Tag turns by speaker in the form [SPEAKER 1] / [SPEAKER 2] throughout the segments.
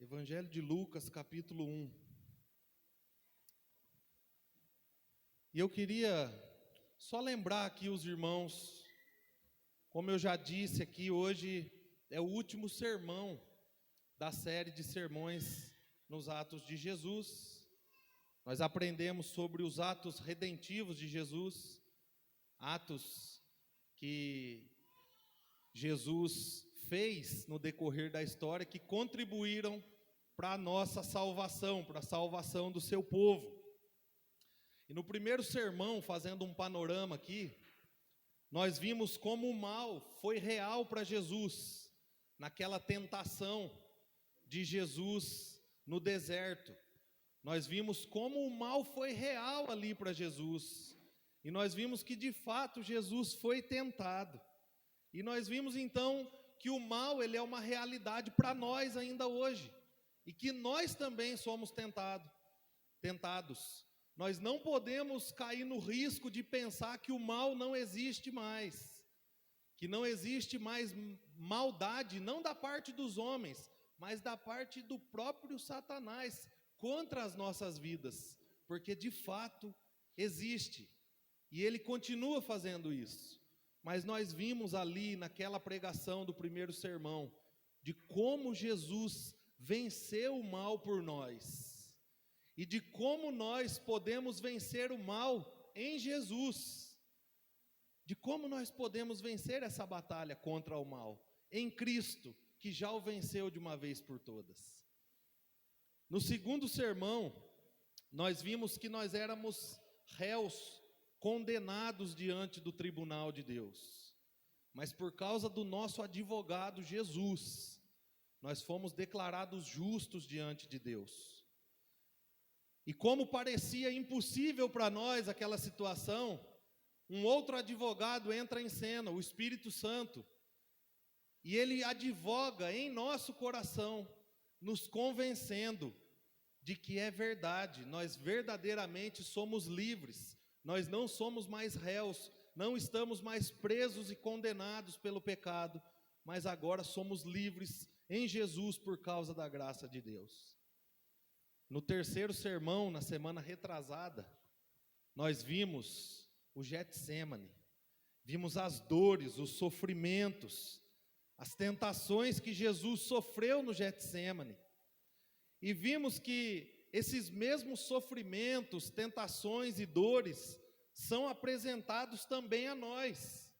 [SPEAKER 1] Evangelho de Lucas, capítulo 1. E eu queria só lembrar aqui os irmãos, como eu já disse aqui, hoje é o último sermão da série de sermões nos Atos de Jesus. Nós aprendemos sobre os atos redentivos de Jesus, atos que Jesus fez no decorrer da história, que contribuíram para a nossa salvação, para a salvação do seu povo. E no primeiro sermão, fazendo um panorama aqui, nós vimos como o mal foi real para Jesus, naquela tentação de Jesus no deserto. Nós vimos como o mal foi real ali para Jesus, e nós vimos que de fato Jesus foi tentado. E nós vimos então que o mal ele é uma realidade para nós ainda hoje, e que nós também somos tentados. Nós não podemos cair no risco de pensar que o mal não existe mais, que não existe mais maldade, não da parte dos homens, mas da parte do próprio Satanás contra as nossas vidas, porque de fato existe, e ele continua fazendo isso. Mas nós vimos ali naquela pregação do primeiro sermão, de como Jesus venceu o mal por nós, e de como nós podemos vencer o mal em Jesus, de como nós podemos vencer essa batalha contra o mal, em Cristo, que já o venceu de uma vez por todas. No segundo sermão, nós vimos que nós éramos réus, condenados diante do tribunal de Deus, mas por causa do nosso advogado Jesus, nós fomos declarados justos diante de Deus. E como parecia impossível para nós aquela situação, um outro advogado entra em cena, o Espírito Santo, e ele advoga em nosso coração, nos convencendo de que é verdade, nós verdadeiramente somos livres, nós não somos mais réus, não estamos mais presos e condenados pelo pecado, mas agora somos livres em Jesus por causa da graça de Deus. No terceiro sermão, na semana retrasada, nós vimos o Getsêmani, vimos as dores, os sofrimentos, as tentações que Jesus sofreu no Getsêmani, e vimos que esses mesmos sofrimentos, tentações e dores são apresentados também a nós,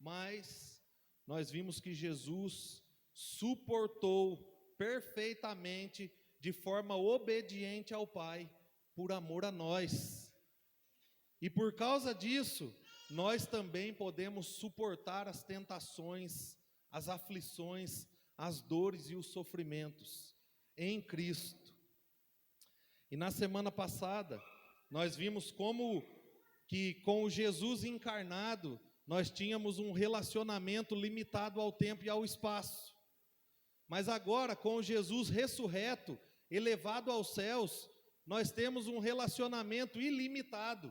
[SPEAKER 1] mas nós vimos que Jesus suportou perfeitamente, de forma obediente ao Pai, por amor a nós. E por causa disso, nós também podemos suportar as tentações, as aflições, as dores e os sofrimentos em Cristo. E na semana passada, nós vimos como que com o Jesus encarnado, nós tínhamos um relacionamento limitado ao tempo e ao espaço. Mas agora, com o Jesus ressurreto, elevado aos céus, nós temos um relacionamento ilimitado.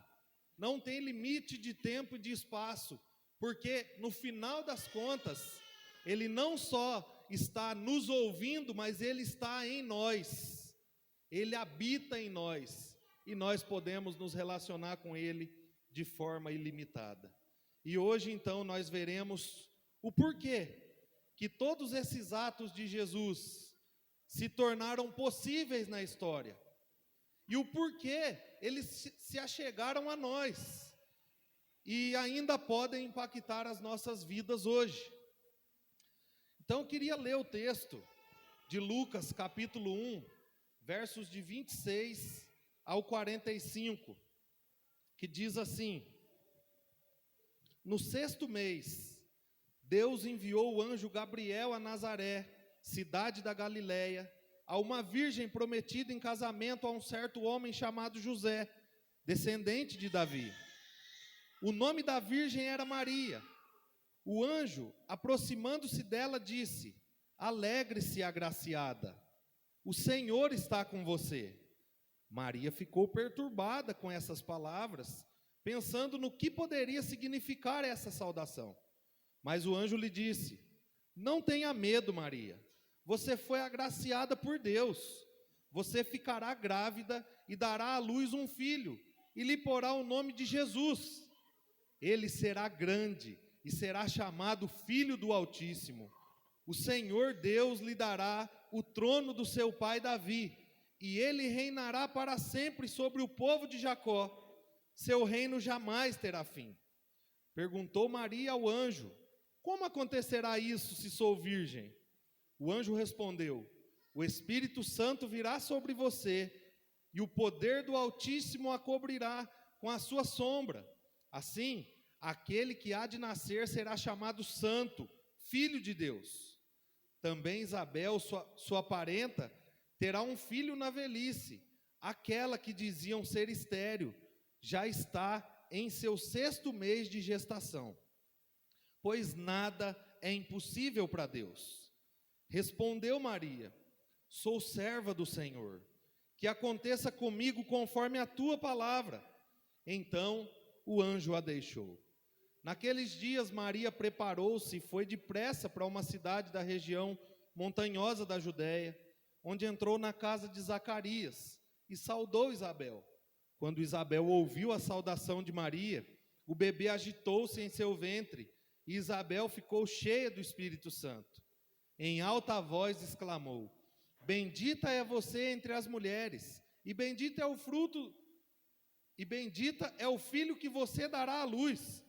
[SPEAKER 1] Não tem limite de tempo e de espaço, porque no final das contas, Ele não só está nos ouvindo, mas Ele está em nós. Ele habita em nós, e nós podemos nos relacionar com Ele de forma ilimitada. E hoje então nós veremos o porquê que todos esses atos de Jesus se tornaram possíveis na história, e o porquê eles se achegaram a nós, e ainda podem impactar as nossas vidas hoje. Então eu queria ler o texto de Lucas capítulo 1, versos de 26 ao 45, que diz assim: No sexto mês, Deus enviou o anjo Gabriel a Nazaré, cidade da Galileia, a uma virgem prometida em casamento a um certo homem chamado José, descendente de Davi. O nome da virgem era Maria. O anjo, aproximando-se dela, disse: Alegre-se, agraciada, o Senhor está com você. Maria ficou perturbada com essas palavras, pensando no que poderia significar essa saudação. Mas o anjo lhe disse: Não tenha medo, Maria, Você foi agraciada por Deus. Você ficará grávida e dará à luz um filho, e lhe porá o nome de Jesus. Ele será grande e será chamado Filho do Altíssimo. O Senhor Deus lhe dará o trono do seu pai Davi, e ele reinará para sempre sobre o povo de Jacó. Seu reino jamais terá fim. Perguntou Maria ao anjo: como acontecerá isso se sou virgem? O anjo respondeu: o Espírito Santo virá sobre você, e o poder do Altíssimo a cobrirá com a sua sombra. Assim, aquele que há de nascer será chamado Santo, Filho de Deus. Também Isabel, sua parenta, terá um filho na velhice. Aquela que diziam ser estéril já está em seu 6º mês de gestação, pois nada é impossível para Deus. Respondeu Maria: sou serva do Senhor, que aconteça comigo conforme a tua palavra. Então o anjo a deixou. Naqueles dias Maria preparou-se e foi depressa para uma cidade da região montanhosa da Judéia, onde entrou na casa de Zacarias e saudou Isabel. Quando Isabel ouviu a saudação de Maria, o bebê agitou-se em seu ventre, e Isabel ficou cheia do Espírito Santo. Em alta voz exclamou: bendita é você entre as mulheres, e bendito é o fruto, e bendita é o filho que você dará à luz.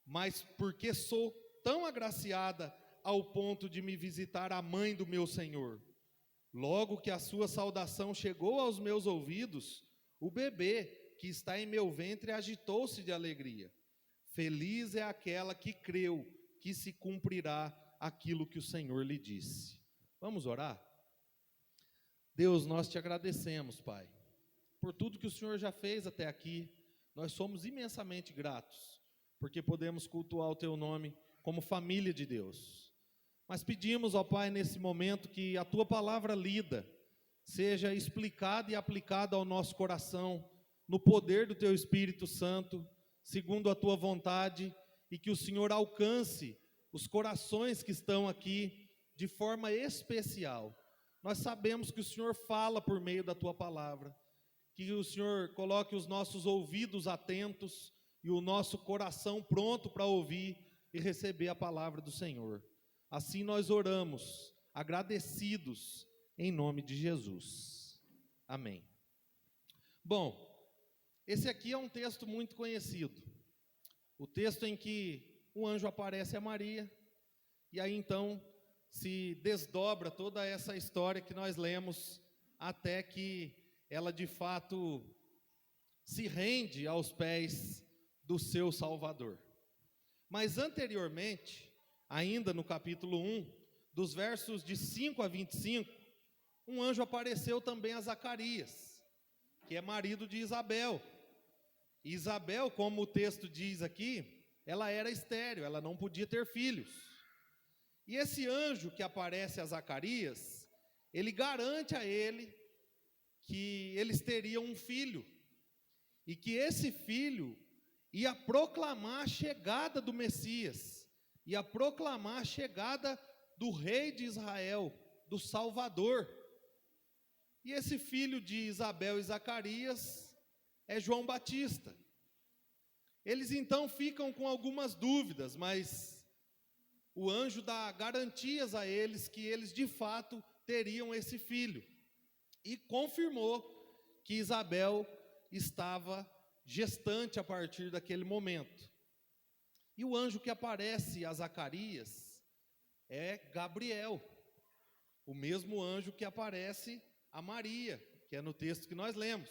[SPEAKER 1] Mas porque sou tão agraciada ao ponto de me visitar a mãe do meu Senhor? Logo que a sua saudação chegou aos meus ouvidos, o bebê que está em meu ventre agitou-se de alegria. Feliz é aquela que creu que se cumprirá aquilo que o Senhor lhe disse. Vamos orar? Deus, nós te agradecemos, Pai, por tudo que o Senhor já fez até aqui. Nós somos imensamente gratos, porque podemos cultuar o teu nome como família de Deus. Mas pedimos, ó Pai, nesse momento, que a tua palavra lida seja explicada e aplicada ao nosso coração, no poder do teu Espírito Santo, segundo a tua vontade, e que o Senhor alcance os corações que estão aqui de forma especial. Nós sabemos que o Senhor fala por meio da tua palavra, que o Senhor coloque os nossos ouvidos atentos e o nosso coração pronto para ouvir e receber a palavra do Senhor. Assim nós oramos, agradecidos, em nome de Jesus. Amém. Bom, esse aqui é um texto muito conhecido. O texto em que o anjo aparece a Maria, e aí então se desdobra toda essa história que nós lemos, até que ela de fato se rende aos pés do seu Salvador. Mas anteriormente, ainda no capítulo 1, dos versos de 5 a 25, um anjo apareceu também a Zacarias, que é marido de Isabel. E Isabel, como o texto diz aqui, ela era estéril, ela não podia ter filhos. E esse anjo que aparece a Zacarias, ele garante a ele que eles teriam um filho, e que esse filho ia proclamar a chegada do Messias, ia proclamar a chegada do rei de Israel, do Salvador. E esse filho de Isabel e Zacarias é João Batista. Eles então ficam com algumas dúvidas, mas o anjo dá garantias a eles que eles de fato teriam esse filho. E confirmou que Isabel estava gestante a partir daquele momento. E o anjo que aparece a Zacarias é Gabriel, o mesmo anjo que aparece a Maria, que é no texto que nós lemos.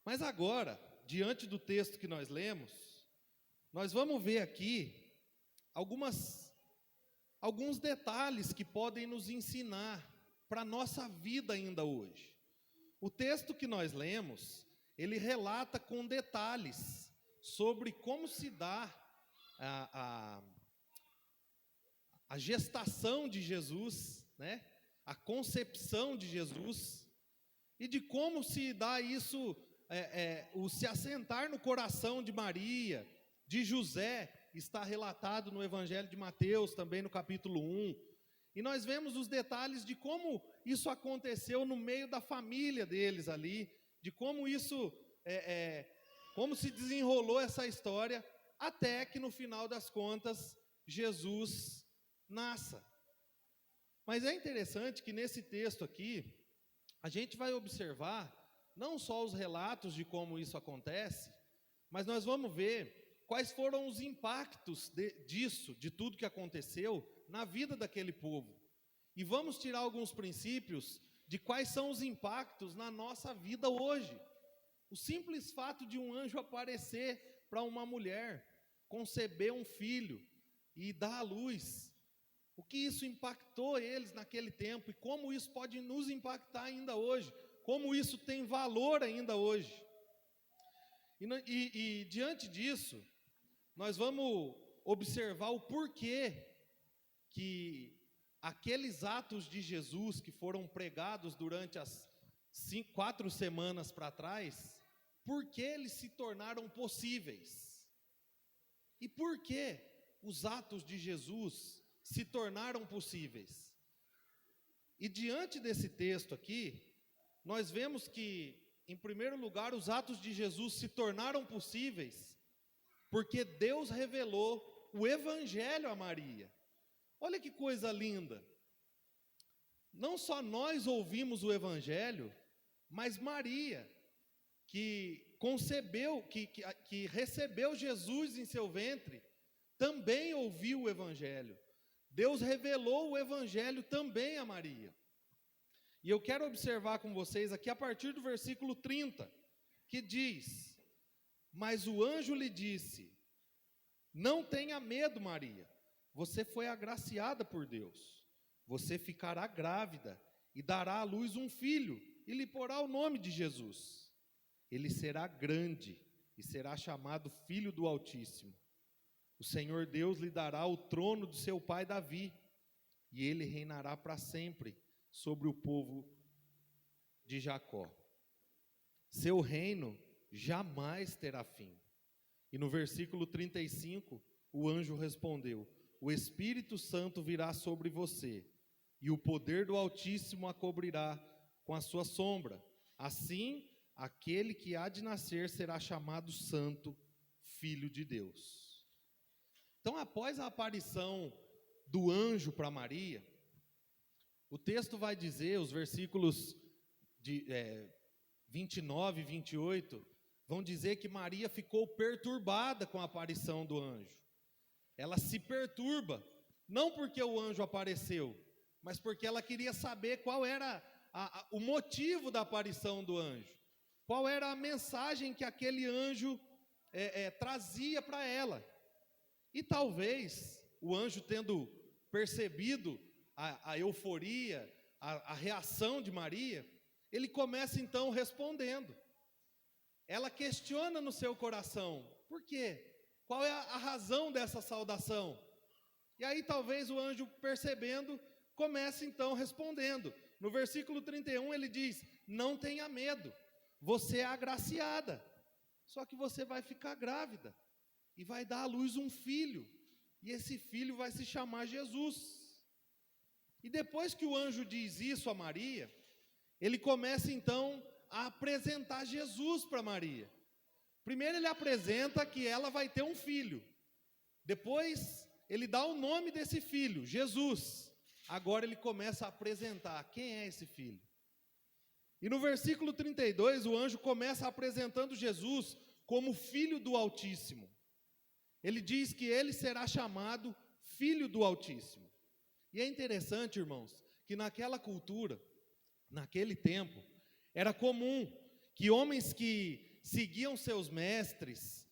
[SPEAKER 1] Mas agora, diante do texto que nós lemos, nós vamos ver aqui alguns detalhes que podem nos ensinar para a nossa vida ainda hoje. O texto que nós lemos, ele relata com detalhes sobre como se dá a gestação de Jesus, né? A concepção de Jesus, e de como se dá isso, o se assentar no coração de Maria, de José, está relatado no Evangelho de Mateus, também no capítulo 1, E nós vemos os detalhes de como isso aconteceu no meio da família deles ali, de como isso, como se desenrolou essa história, até que no final das contas, Jesus nasça. Mas é interessante que nesse texto aqui, a gente vai observar não só os relatos de como isso acontece, mas nós vamos ver quais foram os impactos disso, de tudo que aconteceu na vida daquele povo. E vamos tirar alguns princípios de quais são os impactos na nossa vida hoje. O simples fato de um anjo aparecer para uma mulher, conceber um filho e dar à luz, o que isso impactou eles naquele tempo e como isso pode nos impactar ainda hoje, como isso tem valor ainda hoje. E diante disso, nós vamos observar o porquê que aqueles atos de Jesus que foram pregados durante as 4 semanas para trás, por que eles se tornaram possíveis? E por que os atos de Jesus se tornaram possíveis? E diante desse texto aqui, nós vemos que, em primeiro lugar, os atos de Jesus se tornaram possíveis porque Deus revelou o Evangelho a Maria. Olha que coisa linda! Não só nós ouvimos o Evangelho, mas Maria, que concebeu, que recebeu Jesus em seu ventre, também ouviu o Evangelho. Deus revelou o Evangelho também a Maria. E eu quero observar com vocês aqui a partir do versículo 30, que diz: mas o anjo lhe disse, não tenha medo, Maria, você foi agraciada por Deus, você ficará grávida e dará à luz um filho, e lhe porá o nome de Jesus. Ele será grande e será chamado Filho do Altíssimo. O Senhor Deus lhe dará o trono de seu pai Davi, e ele reinará para sempre sobre o povo de Jacó. Seu reino jamais terá fim. E no versículo 35, o anjo respondeu: o Espírito Santo virá sobre você, e o poder do Altíssimo a cobrirá com a sua sombra. Assim, aquele que há de nascer será chamado Santo, Filho de Deus. Então, após a aparição do anjo para Maria, o texto vai dizer, os versículos de 29 e 28, vão dizer que Maria ficou perturbada com a aparição do anjo. Ela se perturba, não porque o anjo apareceu, mas porque ela queria saber qual era o motivo da aparição do anjo. Qual era a mensagem que aquele anjo trazia para ela. E talvez o anjo, tendo percebido a euforia, a reação de Maria, ele começa então respondendo. Ela questiona no seu coração, por quê? Qual é a razão dessa saudação? E aí talvez o anjo, percebendo, comece então respondendo. No versículo 31 ele diz, não tenha medo, você é agraciada, só que você vai ficar grávida, e vai dar à luz um filho, e esse filho vai se chamar Jesus. E depois que o anjo diz isso a Maria, ele começa então a apresentar Jesus para Maria. Primeiro ele apresenta que ela vai ter um filho. Depois ele dá o nome desse filho, Jesus. Agora ele começa a apresentar quem é esse filho. E no versículo 32, o anjo começa apresentando Jesus como Filho do Altíssimo. Ele diz que ele será chamado Filho do Altíssimo. E é interessante, irmãos, que naquela cultura, naquele tempo, era comum que homens que seguiam seus mestres,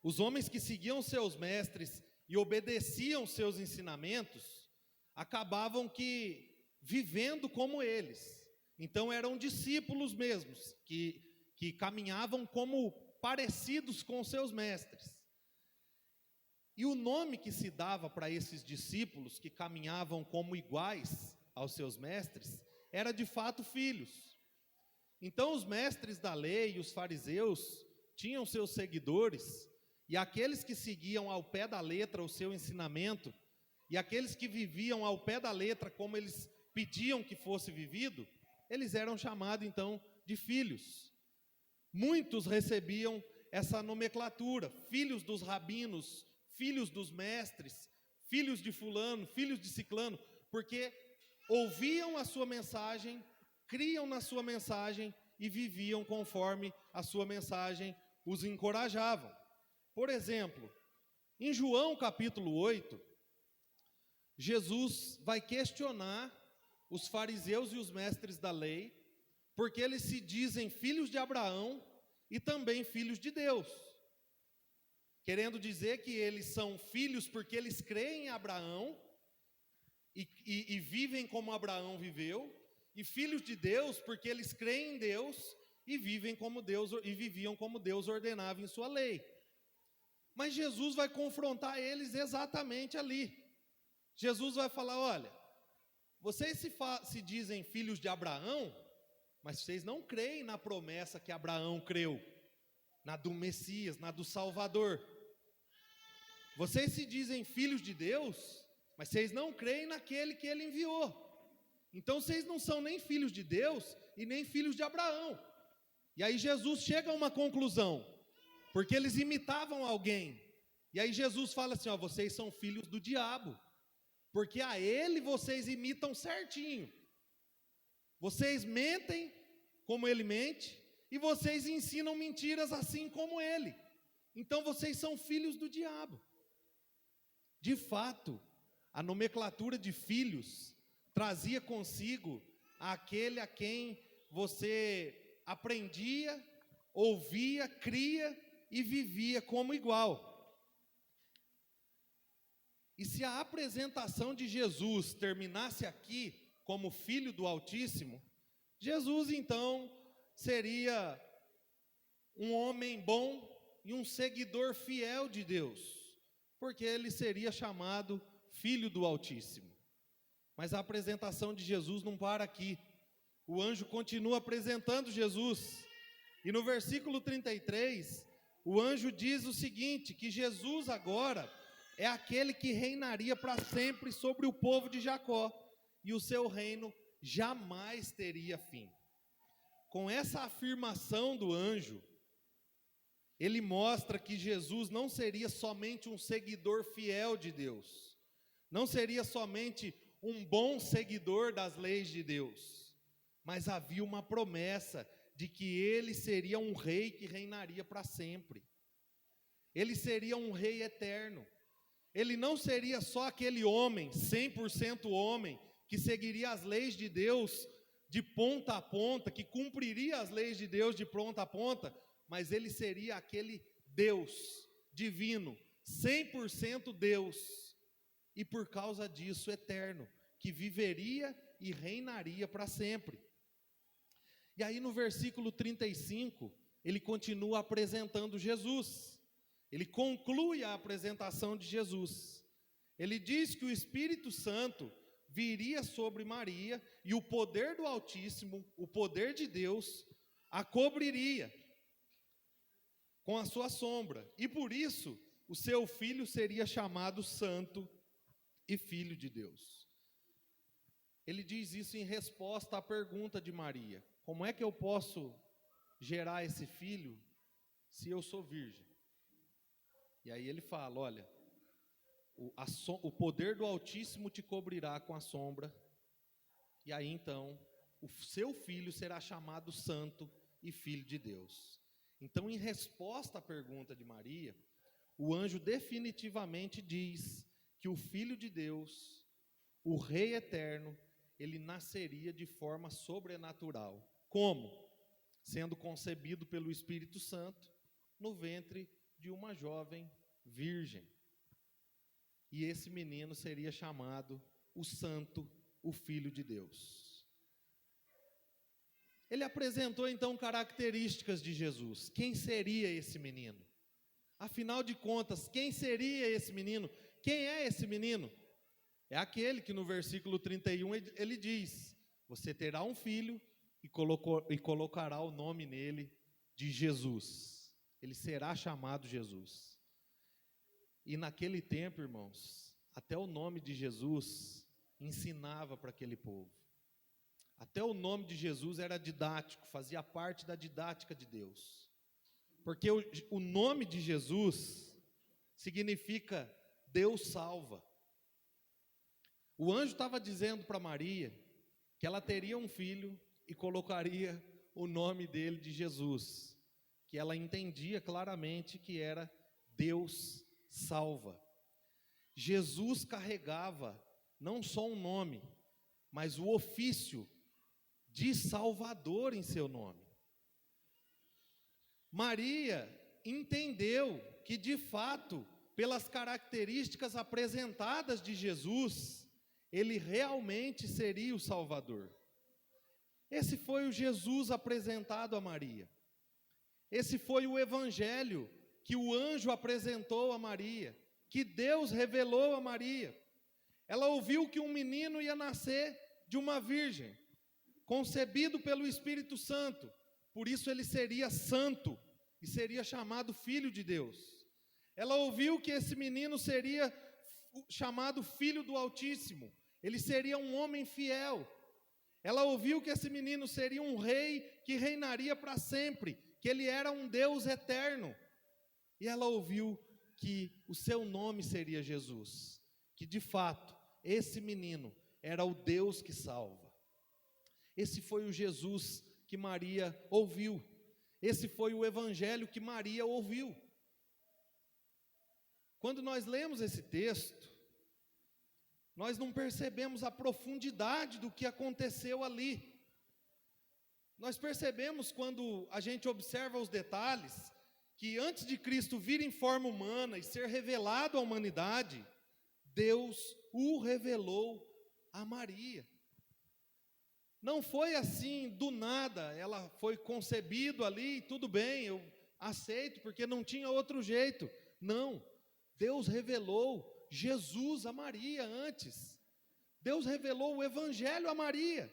[SPEAKER 1] os homens que seguiam seus mestres e obedeciam seus ensinamentos, acabavam que vivendo como eles. Então eram discípulos mesmos, que caminhavam como parecidos com seus mestres. E o nome que se dava para esses discípulos que caminhavam como iguais aos seus mestres, era de fato filhos. Então os mestres da lei e os fariseus tinham seus seguidores, e aqueles que seguiam ao pé da letra o seu ensinamento, e aqueles que viviam ao pé da letra, como eles pediam que fosse vivido, eles eram chamados então de filhos. Muitos recebiam essa nomenclatura, filhos dos rabinos, filhos dos mestres, filhos de fulano, filhos de ciclano, porque ouviam a sua mensagem, criam na sua mensagem e viviam conforme a sua mensagem os encorajavam. Por exemplo, em João capítulo 8, Jesus vai questionar os fariseus e os mestres da lei, porque eles se dizem filhos de Abraão e também filhos de Deus, querendo dizer que eles são filhos porque eles creem em Abraão e vivem como Abraão viveu, e filhos de Deus porque eles creem em Deus e vivem como Deus e viviam como Deus ordenava em sua lei. Mas Jesus vai confrontar eles exatamente ali. Jesus vai falar: olha, vocês se dizem filhos de Abraão, mas vocês não creem na promessa que Abraão creu, na do Messias, na do Salvador. Vocês se dizem filhos de Deus, mas vocês não creem naquele que ele enviou. Então vocês não são nem filhos de Deus e nem filhos de Abraão. E aí Jesus chega a uma conclusão, porque eles imitavam alguém. E aí Jesus fala assim: ó, vocês são filhos do diabo, porque a ele vocês imitam certinho. Vocês mentem como ele mente, e vocês ensinam mentiras assim como ele. Então vocês são filhos do diabo. De fato, a nomenclatura de filhos trazia consigo aquele a quem você aprendia, ouvia, cria e vivia como igual. E se a apresentação de Jesus terminasse aqui como filho do Altíssimo, Jesus então seria um homem bom e um seguidor fiel de Deus, porque ele seria chamado filho do Altíssimo. Mas a apresentação de Jesus não para aqui. O anjo continua apresentando Jesus. E no versículo 33, o anjo diz o seguinte, que Jesus agora é aquele que reinaria para sempre sobre o povo de Jacó, e o seu reino jamais teria fim. Com essa afirmação do anjo, ele mostra que Jesus não seria somente um seguidor fiel de Deus, não seria somente um bom seguidor das leis de Deus, mas havia uma promessa de que ele seria um rei que reinaria para sempre. Ele seria um rei eterno. Ele não seria só aquele homem, 100% homem, que seguiria as leis de Deus de ponta a ponta, que cumpriria as leis de Deus de ponta a ponta, mas ele seria aquele Deus divino, 100% Deus, e por causa disso eterno, que viveria e reinaria para sempre. E aí no versículo 35, ele continua apresentando Jesus. Ele conclui a apresentação de Jesus. Ele diz que o Espírito Santo viria sobre Maria e o poder do Altíssimo, o poder de Deus, a cobriria com a sua sombra. E por isso, o seu filho seria chamado Santo e Filho de Deus. Ele diz isso em resposta à pergunta de Maria: como é que eu posso gerar esse filho se eu sou virgem? E aí ele fala: olha, o poder do Altíssimo te cobrirá com a sombra, e aí então o seu filho será chamado Santo e Filho de Deus. Então, em resposta à pergunta de Maria, o anjo definitivamente diz que o Filho de Deus, o Rei eterno, ele nasceria de forma sobrenatural. Como? Sendo concebido pelo Espírito Santo no ventre de uma jovem virgem. E esse menino seria chamado o Santo, o Filho de Deus. Ele apresentou então características de Jesus. Quem seria esse menino? Afinal de contas, quem seria esse menino? Quem é esse menino? É aquele que no versículo 31 ele diz: você terá um filho e colocará o nome nele de Jesus. Ele será chamado Jesus. E naquele tempo, irmãos, Até o nome de Jesus ensinava para aquele povo. Até o nome de Jesus era didático, fazia parte da didática de Deus. Porque o nome de Jesus significa Deus salva. O anjo estava dizendo para Maria que ela teria um filho e colocaria o nome dele de Jesus, que ela entendia claramente que era Deus salva. Jesus carregava não só um nome, mas o ofício de Salvador em seu nome. Maria entendeu que, de fato, pelas características apresentadas de Jesus, ele realmente seria o Salvador. Esse foi o Jesus apresentado a Maria. Esse foi o evangelho que o anjo apresentou a Maria, que Deus revelou a Maria. Ela ouviu que um menino ia nascer de uma virgem, concebido pelo Espírito Santo, por isso ele seria santo e seria chamado Filho de Deus. Ela ouviu que esse menino seria chamado Filho do Altíssimo, ele seria um homem fiel. Ela ouviu que esse menino seria um rei que reinaria para sempre, que ele era um Deus eterno. E ela ouviu que o seu nome seria Jesus, que de fato esse menino era o Deus que salva. Esse foi o Jesus que Maria ouviu. Esse foi o evangelho que Maria ouviu. Quando nós lemos esse texto, nós não percebemos a profundidade do que aconteceu ali. Nós percebemos, quando a gente observa os detalhes, que antes de Cristo vir em forma humana e ser revelado à humanidade, Deus o revelou a Maria. Não foi assim do nada, ela foi concebido ali, tudo bem, eu aceito, porque não tinha outro jeito. Não, Deus revelou Jesus a Maria antes. Deus revelou o evangelho a Maria.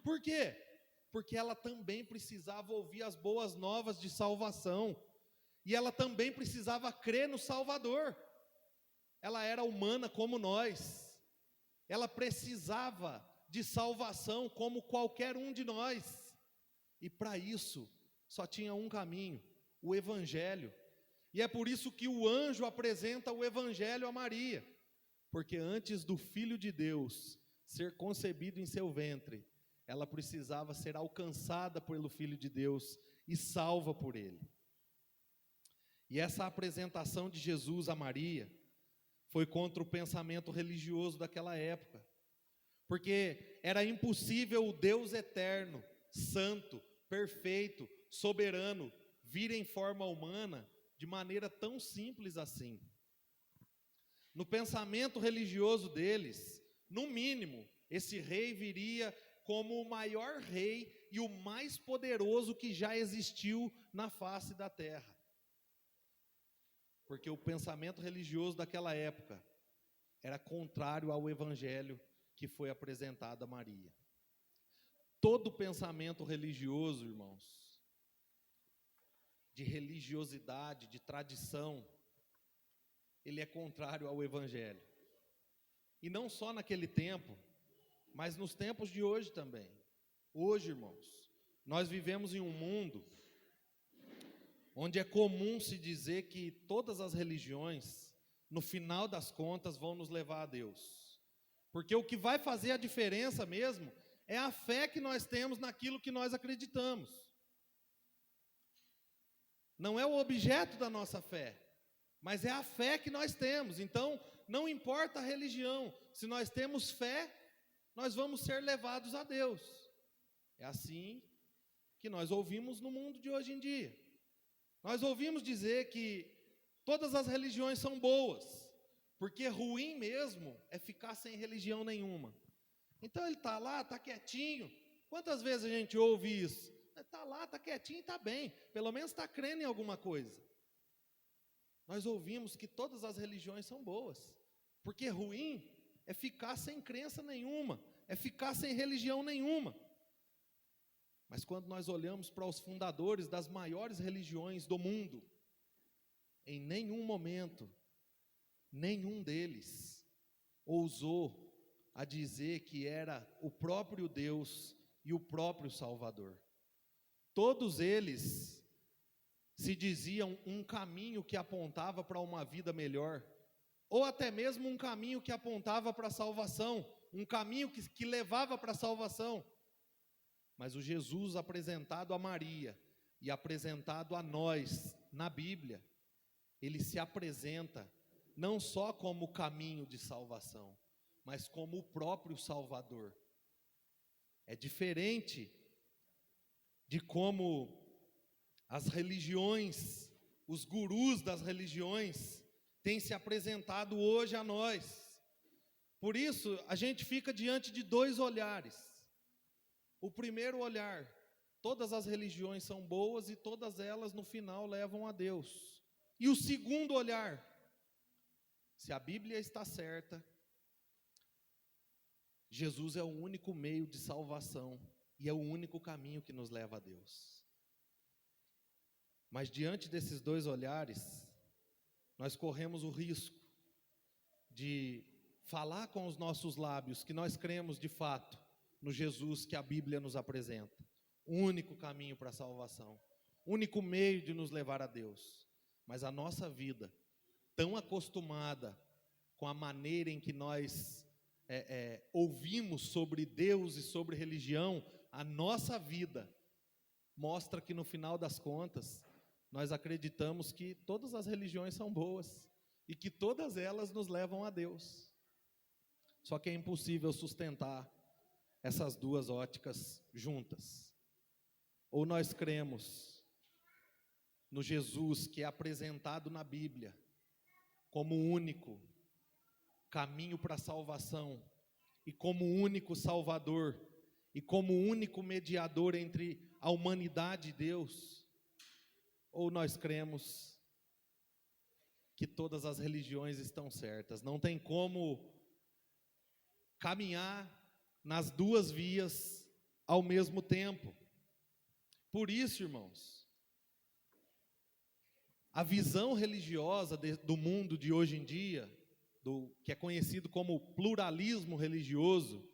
[SPEAKER 1] Por quê? Porque ela também precisava ouvir as boas novas de salvação. E ela também precisava crer no Salvador. Ela era humana como nós. Ela precisava de salvação como qualquer um de nós. E para isso, só tinha um caminho, o Evangelho. E é por isso que o anjo apresenta o Evangelho a Maria. Porque antes do Filho de Deus ser concebido em seu ventre, ela precisava ser alcançada pelo Filho de Deus e salva por ele. E essa apresentação de Jesus a Maria foi contra o pensamento religioso daquela época. Porque era impossível o Deus eterno, santo, perfeito, soberano, vir em forma humana de maneira tão simples assim. No pensamento religioso deles, no mínimo, esse rei viria como o maior rei e o mais poderoso que já existiu na face da terra. Porque o pensamento religioso daquela época era contrário ao evangelho que foi apresentado a Maria. Todo pensamento religioso, irmãos, de religiosidade, de tradição, ele é contrário ao evangelho. E não só naquele tempo, mas nos tempos de hoje também. Hoje, irmãos, nós vivemos em um mundo onde é comum se dizer que todas as religiões, no final das contas, vão nos levar a Deus. Porque o que vai fazer a diferença mesmo é a fé que nós temos naquilo que nós acreditamos. Não é o objeto da nossa fé, mas é a fé que nós temos. Então, não importa a religião, se nós temos fé, nós vamos ser levados a Deus. É assim que nós ouvimos no mundo de hoje em dia. Nós ouvimos dizer que todas as religiões são boas, porque ruim mesmo é ficar sem religião nenhuma. Então ele está lá, está quietinho. Quantas vezes a gente ouve isso? Está lá, está quietinho, está bem. Pelo menos está crendo em alguma coisa. Nós ouvimos que todas as religiões são boas, porque ruim é ficar sem crença nenhuma, é ficar sem religião nenhuma. Mas quando nós olhamos para os fundadores das maiores religiões do mundo, em nenhum momento, nenhum deles ousou a dizer que era o próprio Deus e o próprio Salvador. Todos eles se diziam um caminho que apontava para uma vida melhor, ou até mesmo um caminho que apontava para a salvação, um caminho que levava para a salvação. Mas o Jesus apresentado a Maria e apresentado a nós na Bíblia, ele se apresenta não só como o caminho de salvação, mas como o próprio Salvador. É diferente de como as religiões, os gurus das religiões, têm se apresentado hoje a nós. Por isso, a gente fica diante de dois olhares. O primeiro olhar, todas as religiões são boas e todas elas no final levam a Deus. E o segundo olhar, se a Bíblia está certa, Jesus é o único meio de salvação e é o único caminho que nos leva a Deus. Mas diante desses dois olhares, nós corremos o risco de falar com os nossos lábios que nós cremos de fato no Jesus que a Bíblia nos apresenta, o único caminho para a salvação, o único meio de nos levar a Deus. Mas a nossa vida, tão acostumada com a maneira em que nós ouvimos sobre Deus e sobre religião, a nossa vida mostra que no final das contas, nós acreditamos que todas as religiões são boas e que todas elas nos levam a Deus. Só que é impossível sustentar essas duas óticas juntas. Ou nós cremos no Jesus que é apresentado na Bíblia como o único caminho para a salvação e como o único Salvador e como o único mediador entre a humanidade e Deus, ou nós cremos que todas as religiões estão certas. Não tem como caminhar nas duas vias ao mesmo tempo. Por isso, irmãos, a visão religiosa do mundo de hoje em dia, que é conhecido como pluralismo religioso,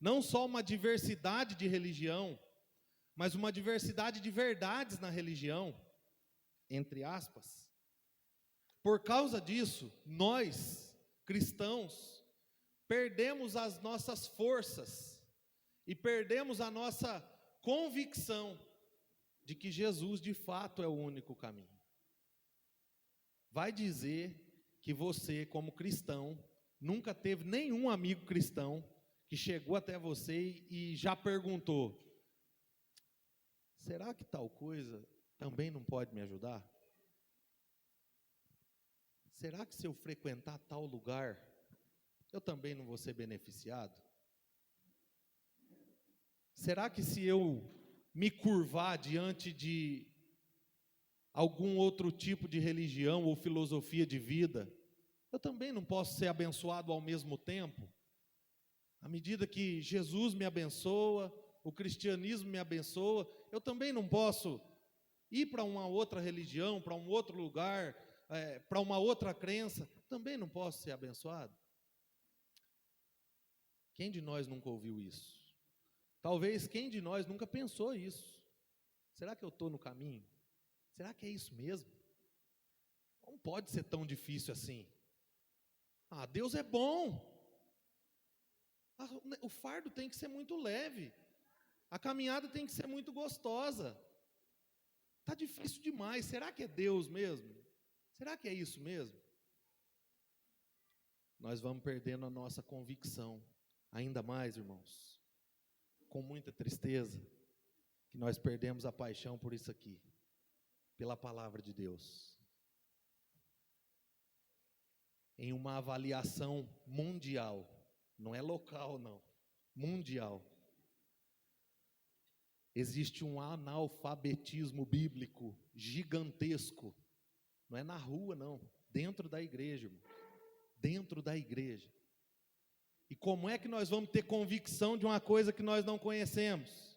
[SPEAKER 1] não só uma diversidade de religião, mas uma diversidade de verdades na religião, entre aspas. Por causa disso, nós, cristãos, perdemos as nossas forças e perdemos a nossa convicção de que Jesus de fato é o único caminho. Vai dizer que você, como cristão, nunca teve nenhum amigo cristão que chegou até você e já perguntou: será que tal coisa também não pode me ajudar? Será que se eu frequentar tal lugar, eu também não vou ser beneficiado? Será que se eu me curvar diante de algum outro tipo de religião ou filosofia de vida, eu também não posso ser abençoado ao mesmo tempo? À medida que Jesus me abençoa, o cristianismo me abençoa, eu também não posso ir para uma outra religião, para um outro lugar, para uma outra crença, também não posso ser abençoado? Quem de nós nunca ouviu isso? Talvez quem de nós nunca pensou isso? Será que eu estou no caminho? Será que é isso mesmo? Não pode ser tão difícil assim. Ah, Deus é bom. O fardo tem que ser muito leve. A caminhada tem que ser muito gostosa. Está difícil demais. Será que é Deus mesmo? Será que é isso mesmo? Nós vamos perdendo a nossa convicção. Ainda mais, irmãos, com muita tristeza, que nós perdemos a paixão por isso aqui, pela palavra de Deus. Em uma avaliação mundial, não é local não, mundial, existe um analfabetismo bíblico gigantesco. Não é na rua não, dentro da igreja, irmão. Dentro da igreja. E como é que nós vamos ter convicção de uma coisa que nós não conhecemos?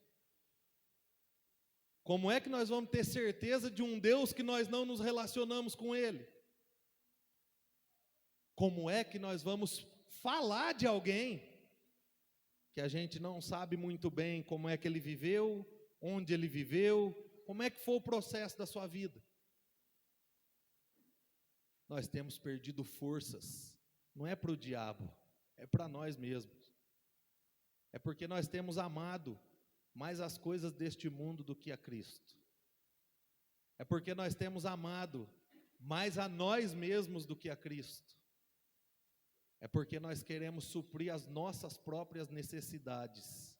[SPEAKER 1] Como é que nós vamos ter certeza de um Deus que nós não nos relacionamos com Ele? Como é que nós vamos falar de alguém que a gente não sabe muito bem como é que ele viveu, onde ele viveu, como é que foi o processo da sua vida. Nós temos perdido forças, não é para o diabo, é para nós mesmos. É porque nós temos amado mais as coisas deste mundo do que a Cristo. É porque nós temos amado mais a nós mesmos do que a Cristo. É porque nós queremos suprir as nossas próprias necessidades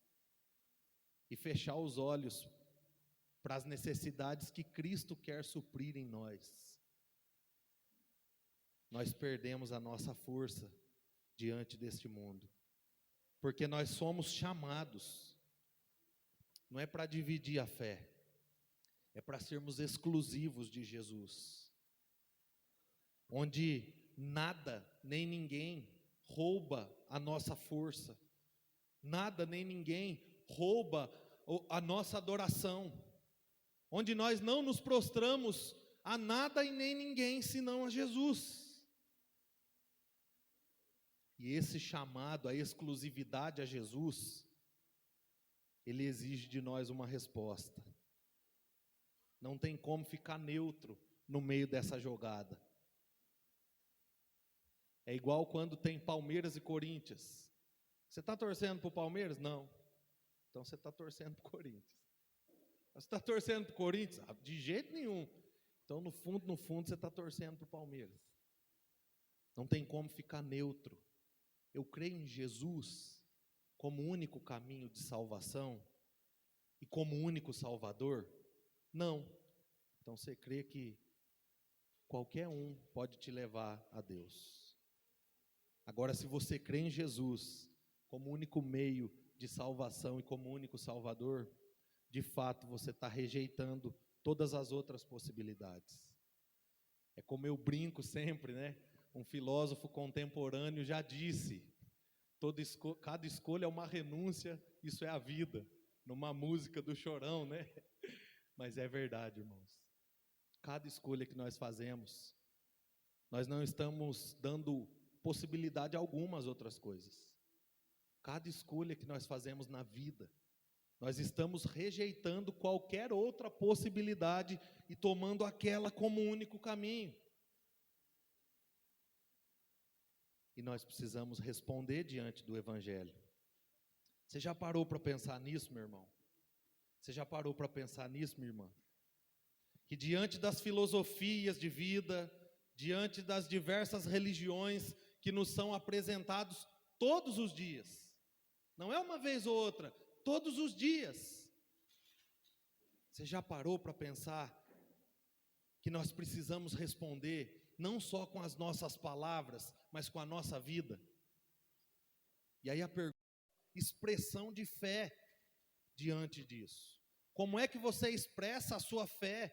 [SPEAKER 1] e fechar os olhos para as necessidades que Cristo quer suprir em nós. Nós perdemos a nossa força diante deste mundo, porque nós somos chamados, não é para dividir a fé, é para sermos exclusivos de Jesus, onde nada nem ninguém rouba a nossa força, nada nem ninguém rouba a nossa adoração, onde nós não nos prostramos a nada e nem ninguém senão a Jesus. E esse chamado à exclusividade a Jesus, ele exige de nós uma resposta. Não tem como ficar neutro no meio dessa jogada. É igual quando tem Palmeiras e Corinthians. Você está torcendo para o Palmeiras? Não. Então você está torcendo para o Corinthians. Você está torcendo para o Corinthians? De jeito nenhum. Então no fundo você está torcendo para o Palmeiras. Não tem como ficar neutro. Eu creio em Jesus como único caminho de salvação e como único Salvador? Não. Então você crê que qualquer um pode te levar a Deus. Agora, se você crê em Jesus como único meio de salvação e como único Salvador, de fato você está rejeitando todas as outras possibilidades. É como eu brinco sempre, né? Um filósofo contemporâneo já disse, cada escolha é uma renúncia, isso é a vida, numa música do Chorão, né? Mas é verdade, irmãos. Cada escolha que nós fazemos, nós não estamos dando possibilidade alguma às outras coisas. Cada escolha que nós fazemos na vida, nós estamos rejeitando qualquer outra possibilidade e tomando aquela como único caminho. E nós precisamos responder diante do Evangelho. Você já parou para pensar nisso, meu irmão? Você já parou para pensar nisso, minha irmã? Que diante das filosofias de vida, diante das diversas religiões que nos são apresentados todos os dias, não é uma vez ou outra, todos os dias. Você já parou para pensar que nós precisamos responder não só com as nossas palavras, mas com a nossa vida? E aí a pergunta, expressão de fé diante disso. Como é que você expressa a sua fé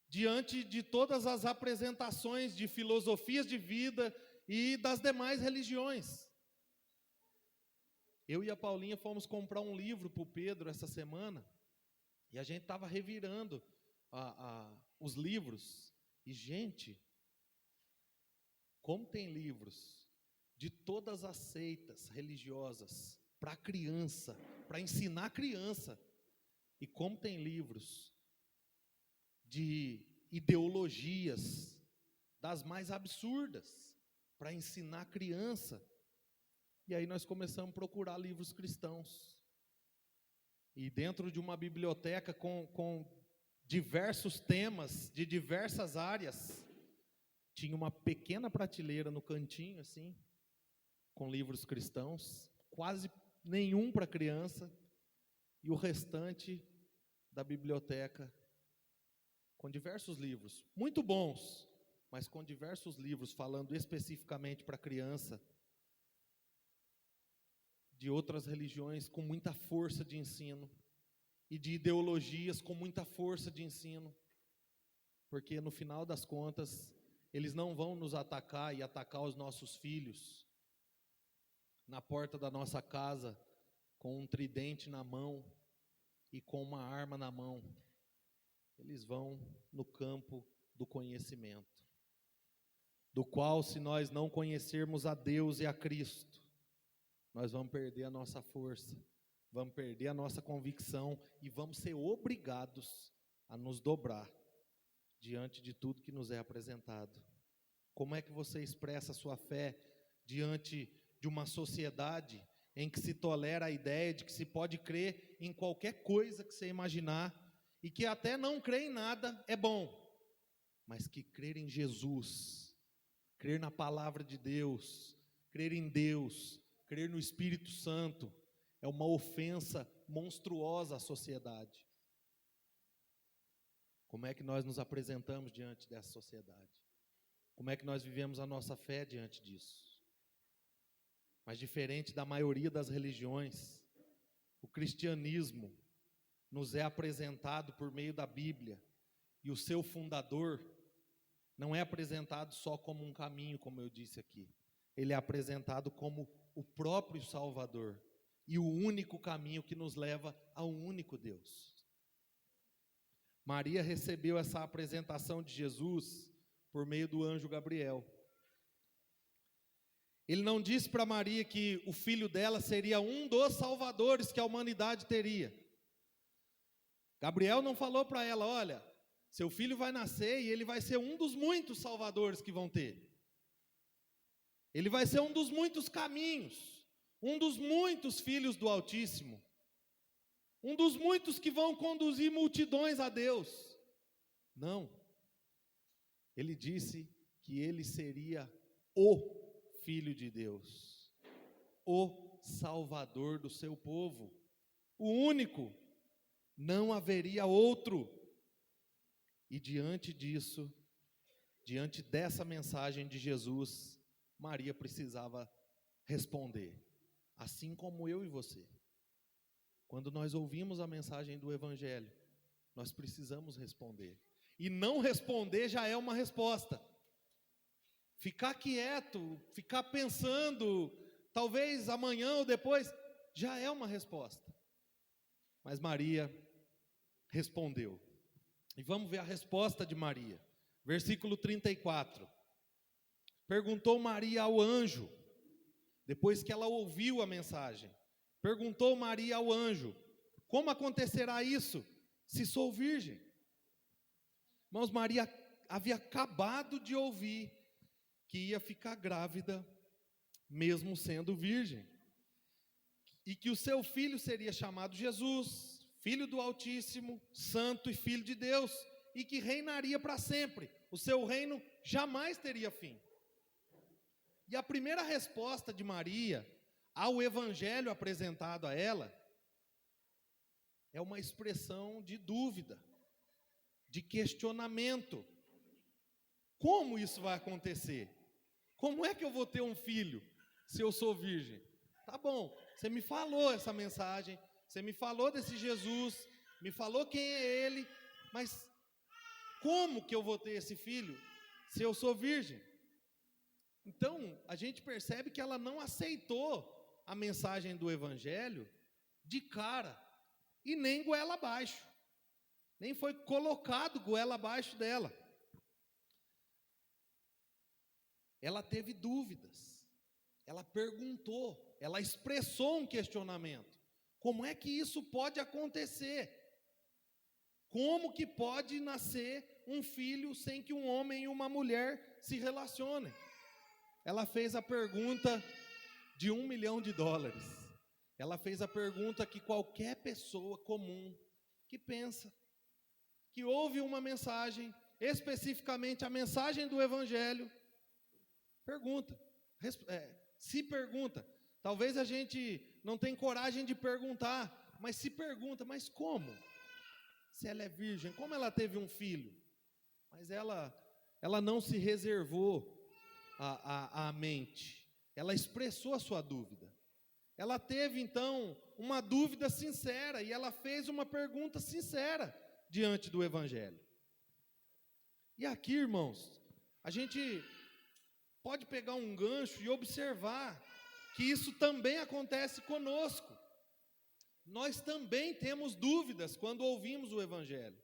[SPEAKER 1] diante de todas as apresentações de filosofias de vida e das demais religiões? Eu e a Paulinha fomos comprar um livro para o Pedro essa semana, e a gente estava revirando os livros, e gente, como tem livros de todas as seitas religiosas para criança, para ensinar a criança, e como tem livros de ideologias das mais absurdas para ensinar a criança. E aí nós começamos a procurar livros cristãos. E dentro de uma biblioteca com diversos temas, de diversas áreas, tinha uma pequena prateleira no cantinho, assim, com livros cristãos, quase nenhum para criança, e o restante da biblioteca com diversos livros, muito bons, mas com diversos livros falando especificamente para criança, de outras religiões com muita força de ensino, e de ideologias com muita força de ensino, porque no final das contas, eles não vão nos atacar e atacar os nossos filhos na porta da nossa casa com um tridente na mão e com uma arma na mão. Eles vão no campo do conhecimento, do qual, se nós não conhecermos a Deus e a Cristo, nós vamos perder a nossa força, vamos perder a nossa convicção e vamos ser obrigados a nos dobrar diante de tudo que nos é apresentado. Como é que você expressa a sua fé diante de uma sociedade em que se tolera a ideia de que se pode crer em qualquer coisa que você imaginar e que até não crer em nada é bom, mas que crer em Jesus, crer na palavra de Deus, crer em Deus, crer no Espírito Santo, é uma ofensa monstruosa à sociedade. Como é que nós nos apresentamos diante dessa sociedade? Como é que nós vivemos a nossa fé diante disso? Mas diferente da maioria das religiões, o cristianismo nos é apresentado por meio da Bíblia, e o seu fundador não é apresentado só como um caminho, como eu disse aqui. Ele é apresentado como o próprio Salvador e o único caminho que nos leva ao único Deus. Maria recebeu essa apresentação de Jesus por meio do anjo Gabriel. Ele não disse para Maria que o filho dela seria um dos salvadores que a humanidade teria. Gabriel não falou para ela: olha, seu filho vai nascer e ele vai ser um dos muitos salvadores que vão ter. Ele vai ser um dos muitos caminhos, um dos muitos filhos do Altíssimo, um dos muitos que vão conduzir multidões a Deus. Não. Ele disse que ele seria o Filho de Deus, o Salvador do seu povo, o único, não haveria outro. E diante disso, diante dessa mensagem de Jesus, Maria precisava responder, assim como eu e você. Quando nós ouvimos a mensagem do Evangelho, nós precisamos responder. E não responder já é uma resposta. Ficar quieto, ficar pensando, talvez amanhã ou depois, já é uma resposta. Mas Maria respondeu. E vamos ver a resposta de Maria. Versículo 34. Perguntou Maria ao anjo, depois que ela ouviu a mensagem. Perguntou Maria ao anjo: como acontecerá isso, se sou virgem? Irmãos, Maria havia acabado de ouvir que ia ficar grávida, mesmo sendo virgem, e que o seu filho seria chamado Jesus, Filho do Altíssimo, Santo e Filho de Deus, e que reinaria para sempre. O seu reino jamais teria fim. E a primeira resposta de Maria ao evangelho apresentado a ela é uma expressão de dúvida, de questionamento. Como isso vai acontecer? Como é que eu vou ter um filho se eu sou virgem? Tá bom, você me falou essa mensagem, você me falou desse Jesus, me falou quem é ele, mas como que eu vou ter esse filho se eu sou virgem? Então, a gente percebe que ela não aceitou a mensagem do evangelho de cara, e nem goela abaixo, nem foi colocado goela abaixo dela. Ela teve dúvidas, ela perguntou, ela expressou um questionamento. Como é que isso pode acontecer? Como que pode nascer um filho sem que um homem e uma mulher se relacionem? Ela fez a pergunta de $1 milhão. Ela fez a pergunta que qualquer pessoa comum que pensa, que ouve uma mensagem, especificamente a mensagem do evangelho, se pergunta. Talvez a gente não tenha coragem de perguntar, mas se pergunta: mas como? Se ela é virgem, como ela teve um filho? Mas ela não se reservou a mente, ela expressou a sua dúvida. Ela teve então uma dúvida sincera, e ela fez uma pergunta sincera diante do evangelho. E aqui, irmãos, a gente pode pegar um gancho e observar que isso também acontece conosco. Nós também temos dúvidas quando ouvimos o evangelho.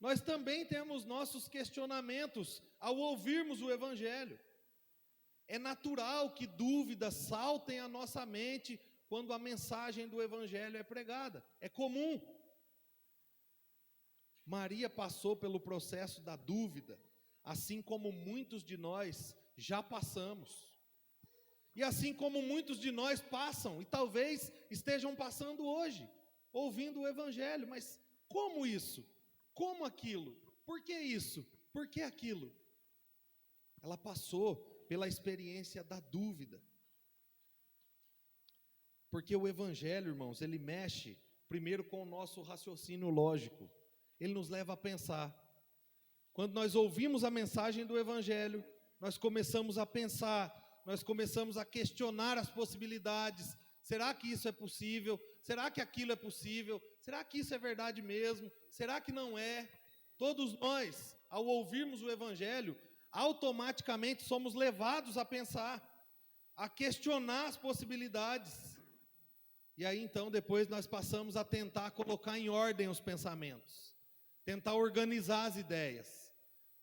[SPEAKER 1] nós também temos nossos questionamentos ao ouvirmos o Evangelho. É natural que dúvidas saltem à nossa mente quando a mensagem do Evangelho é pregada. É comum. Maria passou pelo processo da dúvida, assim como muitos de nós já passamos. E assim como muitos de nós passam, e talvez estejam passando hoje, ouvindo o Evangelho. Mas como isso? Como aquilo? Por que isso? Por que aquilo? Ela passou pela experiência da dúvida. Porque o Evangelho, irmãos, ele mexe primeiro com o nosso raciocínio lógico. Ele nos leva a pensar. Quando nós ouvimos a mensagem do Evangelho, nós começamos a pensar, nós começamos a questionar as possibilidades. Será que isso é possível? Será que aquilo é possível? Será que isso é verdade mesmo? Será que não é? Todos nós, ao ouvirmos o Evangelho, automaticamente somos levados a pensar, a questionar as possibilidades. E aí então depois nós passamos a tentar colocar em ordem os pensamentos, tentar organizar as ideias,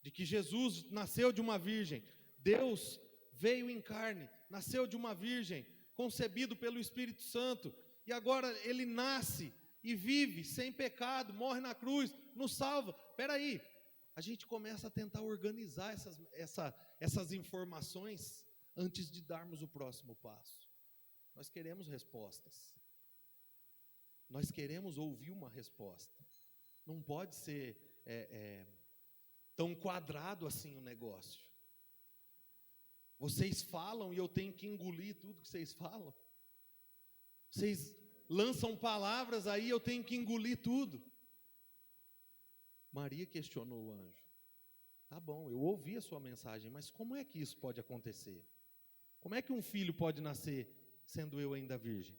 [SPEAKER 1] de que Jesus nasceu de uma virgem, Deus veio em carne, nasceu de uma virgem, concebido pelo Espírito Santo, e agora Ele nasce e vive sem pecado, morre na cruz, nos salva. Espera aí, a gente começa a tentar organizar essas informações antes de darmos o próximo passo. Nós queremos respostas, nós queremos ouvir uma resposta. Não pode ser tão quadrado assim o negócio. Vocês falam e eu tenho que engolir tudo que vocês falam. Vocês lançam palavras aí, eu tenho que engolir tudo. Maria questionou o anjo. Tá bom, eu ouvi a sua mensagem, mas como é que isso pode acontecer? Como é que um filho pode nascer sendo eu ainda virgem?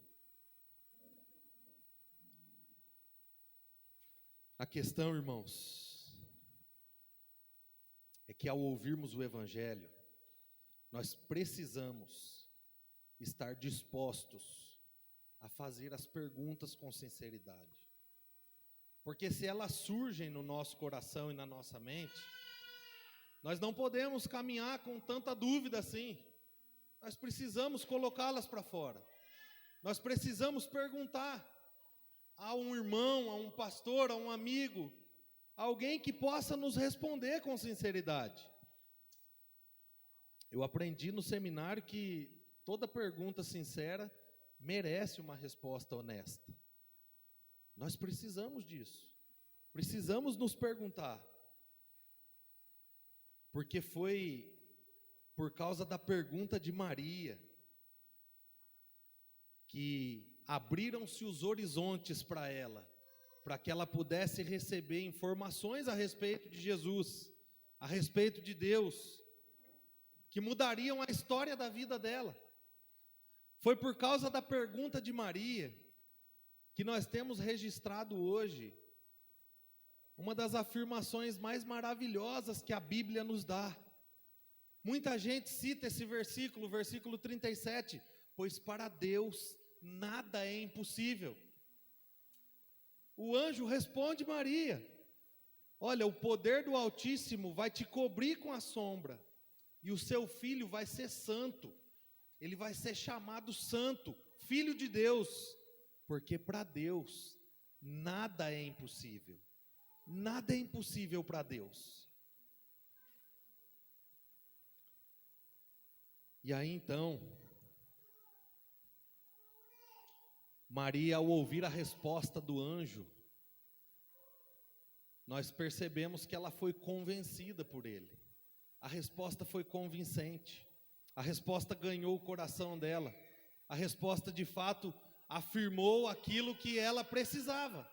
[SPEAKER 1] A questão, irmãos, é que ao ouvirmos o Evangelho, nós precisamos estar dispostos a fazer as perguntas com sinceridade. Porque se elas surgem no nosso coração e na nossa mente, nós não podemos caminhar com tanta dúvida assim. Nós precisamos colocá-las para fora. Nós precisamos perguntar a um irmão, a um pastor, a um amigo, alguém que possa nos responder com sinceridade. Eu aprendi no seminário que toda pergunta sincera merece uma resposta honesta. Nós precisamos disso. Precisamos nos perguntar. Porque foi por causa da pergunta de Maria que abriram-se os horizontes para ela, para que ela pudesse receber informações a respeito de Jesus, a respeito de Deus, que mudariam a história da vida dela. Foi por causa da pergunta de Maria que nós temos registrado hoje uma das afirmações mais maravilhosas que a Bíblia nos dá. Muita gente cita esse versículo, versículo 37, pois para Deus nada é impossível. O anjo responde Maria, olha, o poder do Altíssimo vai te cobrir com a sombra, e o seu filho vai ser santo, ele vai ser chamado santo, filho de Deus, porque para Deus nada é impossível. Nada é impossível para Deus. E aí então, Maria, ao ouvir a resposta do anjo, nós percebemos que ela foi convencida por ele. A resposta foi convincente. A resposta ganhou o coração dela. A resposta de fato afirmou aquilo que ela precisava.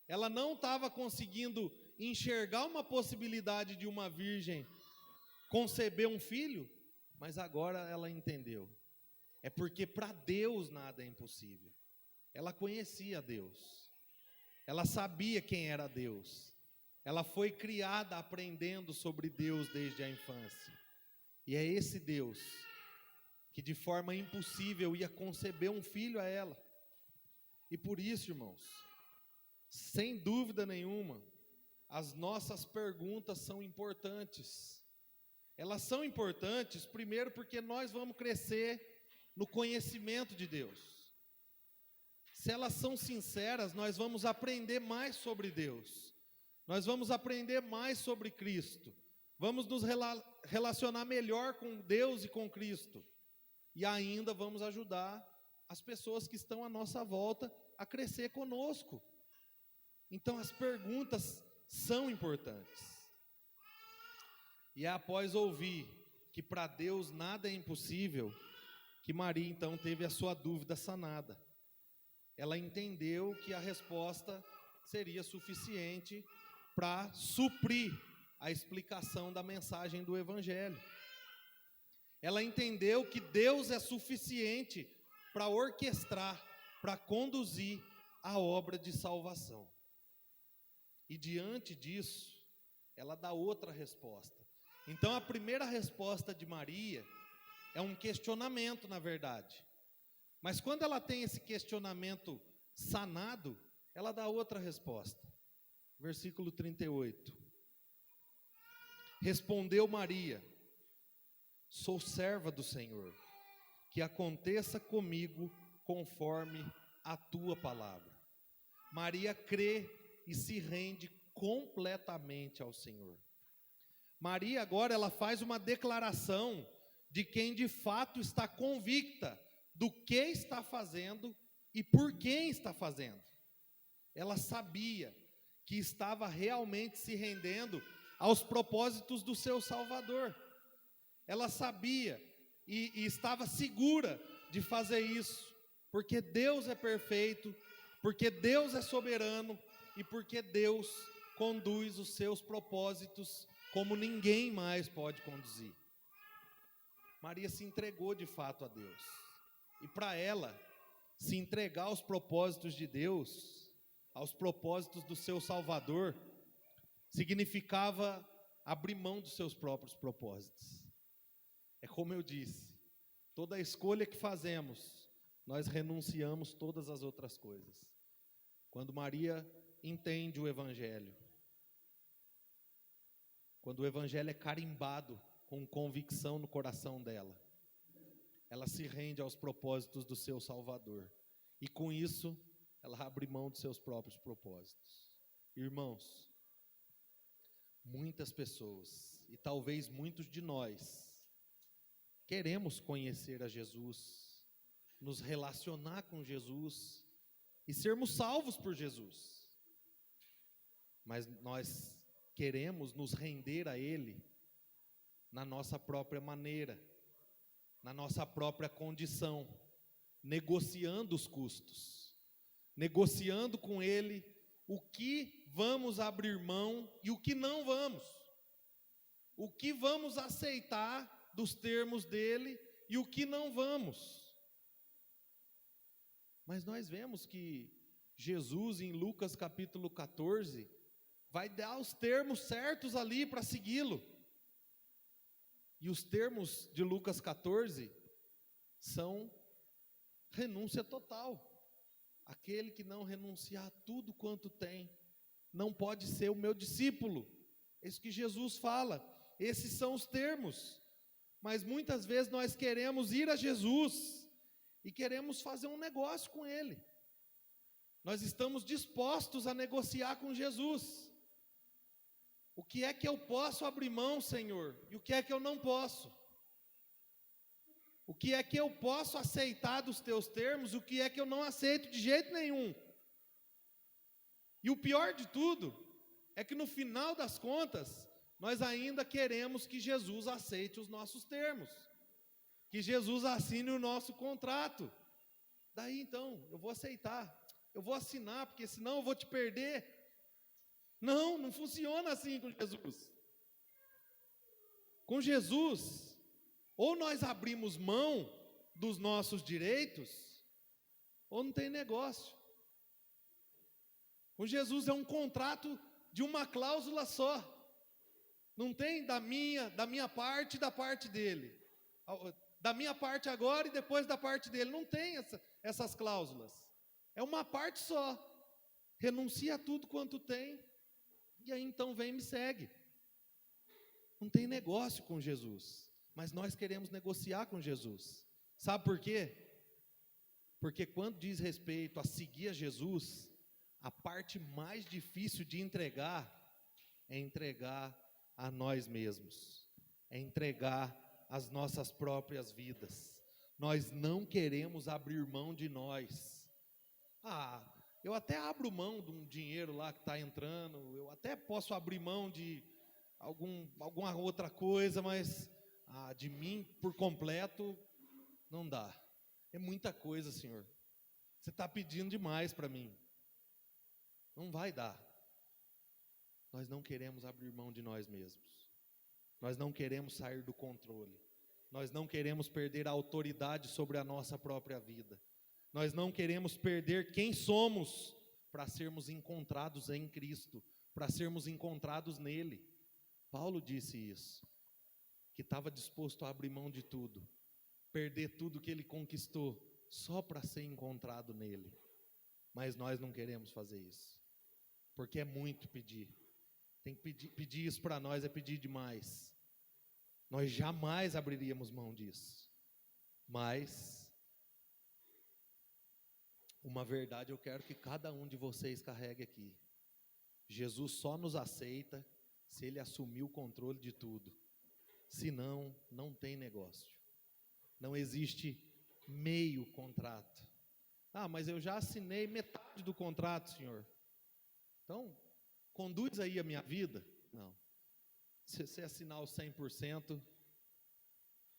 [SPEAKER 1] Ela não estava conseguindo enxergar uma possibilidade de uma virgem conceber um filho, mas agora ela entendeu. É porque para Deus nada é impossível. Ela conhecia Deus. Ela sabia quem era Deus. Ela foi criada aprendendo sobre Deus desde a infância. E é esse Deus que de forma impossível ia conceber um filho a ela. E por isso, irmãos, sem dúvida nenhuma, as nossas perguntas são importantes. Elas são importantes, primeiro, porque nós vamos crescer no conhecimento de Deus. Se elas são sinceras, nós vamos aprender mais sobre Deus. Nós vamos aprender mais sobre Cristo. Vamos nos relacionar melhor com Deus e com Cristo. E ainda vamos ajudar as pessoas que estão à nossa volta a crescer conosco. Então as perguntas são importantes. E é após ouvir que para Deus nada é impossível, que Maria então teve a sua dúvida sanada. Ela entendeu que a resposta seria suficiente para suprir a explicação da mensagem do Evangelho. Ela entendeu que Deus é suficiente para orquestrar, para conduzir a obra de salvação. E diante disso, ela dá outra resposta. Então a primeira resposta de Maria é um questionamento, na verdade. Mas quando ela tem esse questionamento sanado, ela dá outra resposta. Versículo 38. Respondeu Maria: sou serva do Senhor, que aconteça comigo conforme a tua palavra. Maria crê e se rende completamente ao Senhor. Maria agora ela faz uma declaração de quem de fato está convicta do que está fazendo e por quem está fazendo. Ela sabia que estava realmente se rendendo aos propósitos do seu Salvador. Ela sabia e estava segura de fazer isso, porque Deus é perfeito, porque Deus é soberano e porque Deus conduz os seus propósitos como ninguém mais pode conduzir. Maria se entregou de fato a Deus. E para ela, se entregar aos propósitos de Deus, aos propósitos do seu Salvador, significava abrir mão dos seus próprios propósitos. É como eu disse, toda escolha que fazemos, nós renunciamos todas as outras coisas. Quando Maria entende o Evangelho, quando o Evangelho é carimbado com convicção no coração dela, ela se rende aos propósitos do seu Salvador. E com isso, ela abre mão dos seus próprios propósitos. Irmãos, muitas pessoas, e talvez muitos de nós, queremos conhecer a Jesus, nos relacionar com Jesus e sermos salvos por Jesus. Mas nós queremos nos render a Ele na nossa própria maneira, na nossa própria condição, negociando os custos, negociando com Ele o que vamos abrir mão e o que não vamos, o que vamos aceitar dos termos dele e o que não vamos. Mas nós vemos que Jesus, em Lucas capítulo 14, vai dar os termos certos ali para segui-lo. E os termos de Lucas 14 são renúncia total. Aquele que não renunciar a tudo quanto tem, não pode ser o meu discípulo. É isso que Jesus fala. Esses são os termos. Mas muitas vezes nós queremos ir a Jesus e queremos fazer um negócio com Ele. Nós estamos dispostos a negociar com Jesus. O que é que eu posso abrir mão, Senhor? E o que é que eu não posso? O que é que eu posso aceitar dos teus termos? O que é que eu não aceito de jeito nenhum? E o pior de tudo é que no final das contas, nós ainda queremos que Jesus aceite os nossos termos, que Jesus assine o nosso contrato. Daí então, eu vou aceitar, eu vou assinar, porque senão eu vou te perder. Não, não funciona assim com Jesus. Com Jesus, ou nós abrimos mão dos nossos direitos, ou não tem negócio. Com Jesus é um contrato de uma cláusula só. Não tem da minha parte e da parte dele. Da minha parte agora e depois da parte dele. Não tem essas cláusulas. É uma parte só. Renuncia a tudo quanto tem E aí então vem e me segue. Não tem negócio com Jesus, mas nós queremos negociar com Jesus. Sabe por quê? Porque quando diz respeito a seguir a Jesus, a parte mais difícil de entregar é entregar a nós mesmos, é entregar as nossas próprias vidas. Nós não queremos abrir mão de nós. Eu até abro mão de um dinheiro lá que está entrando, eu até posso abrir mão de alguma outra coisa, mas de mim por completo não dá. É muita coisa, Senhor. Você está pedindo demais para mim. Não vai dar. Nós não queremos abrir mão de nós mesmos. Nós não queremos sair do controle. Nós não queremos perder a autoridade sobre a nossa própria vida. Nós não queremos perder quem somos para sermos encontrados em Cristo, para sermos encontrados nele. Paulo disse isso, que estava disposto a abrir mão de tudo, perder tudo que ele conquistou, só para ser encontrado nele. Mas nós não queremos fazer isso, porque é muito pedir. Tem que pedir isso para nós é pedir demais. Nós jamais abriríamos mão disso. Mas uma verdade eu quero que cada um de vocês carregue aqui. Jesus só nos aceita se ele assumir o controle de tudo. Senão, não tem negócio. Não existe meio contrato. Mas eu já assinei metade do contrato, Senhor. Então, conduz aí a minha vida? Não. Se você assinar os 100%,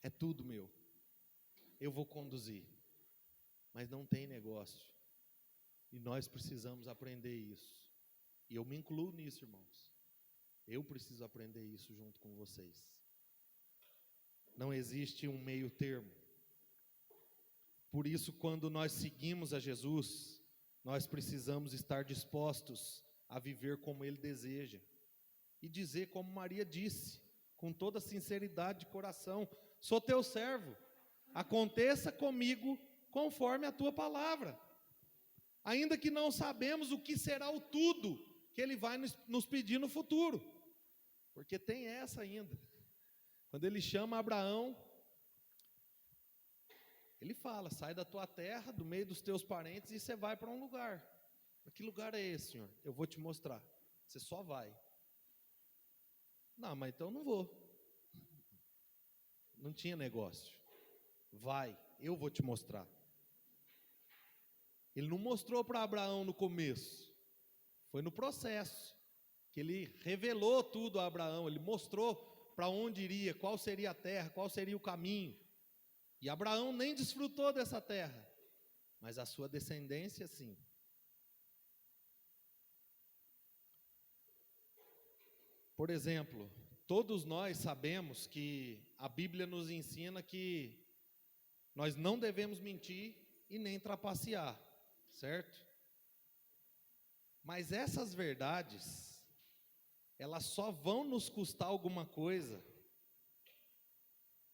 [SPEAKER 1] é tudo meu. Eu vou conduzir. Mas não tem negócio. E nós precisamos aprender isso. E eu me incluo nisso, irmãos. Eu preciso aprender isso junto com vocês. Não existe um meio termo. Por isso, quando nós seguimos a Jesus, nós precisamos estar dispostos a viver como Ele deseja. E dizer como Maria disse, com toda sinceridade de coração: sou teu servo, aconteça comigo conforme a tua palavra. Ainda que não sabemos o que será o tudo que Ele vai nos pedir no futuro. Porque tem essa ainda. Quando Ele chama Abraão, Ele fala: sai da tua terra, do meio dos teus parentes, e você vai para um lugar. Que lugar é esse, Senhor? Eu vou te mostrar. Você só vai. Não, mas então não vou. Não tinha negócio. Vai, eu vou te mostrar. Ele não mostrou para Abraão no começo. Foi no processo que ele revelou tudo a Abraão. Ele mostrou para onde iria, qual seria a terra, qual seria o caminho. E Abraão nem desfrutou dessa terra, mas a sua descendência sim. Por exemplo, todos nós sabemos que a Bíblia nos ensina que nós não devemos mentir e nem trapacear, certo? Mas essas verdades, elas só vão nos custar alguma coisa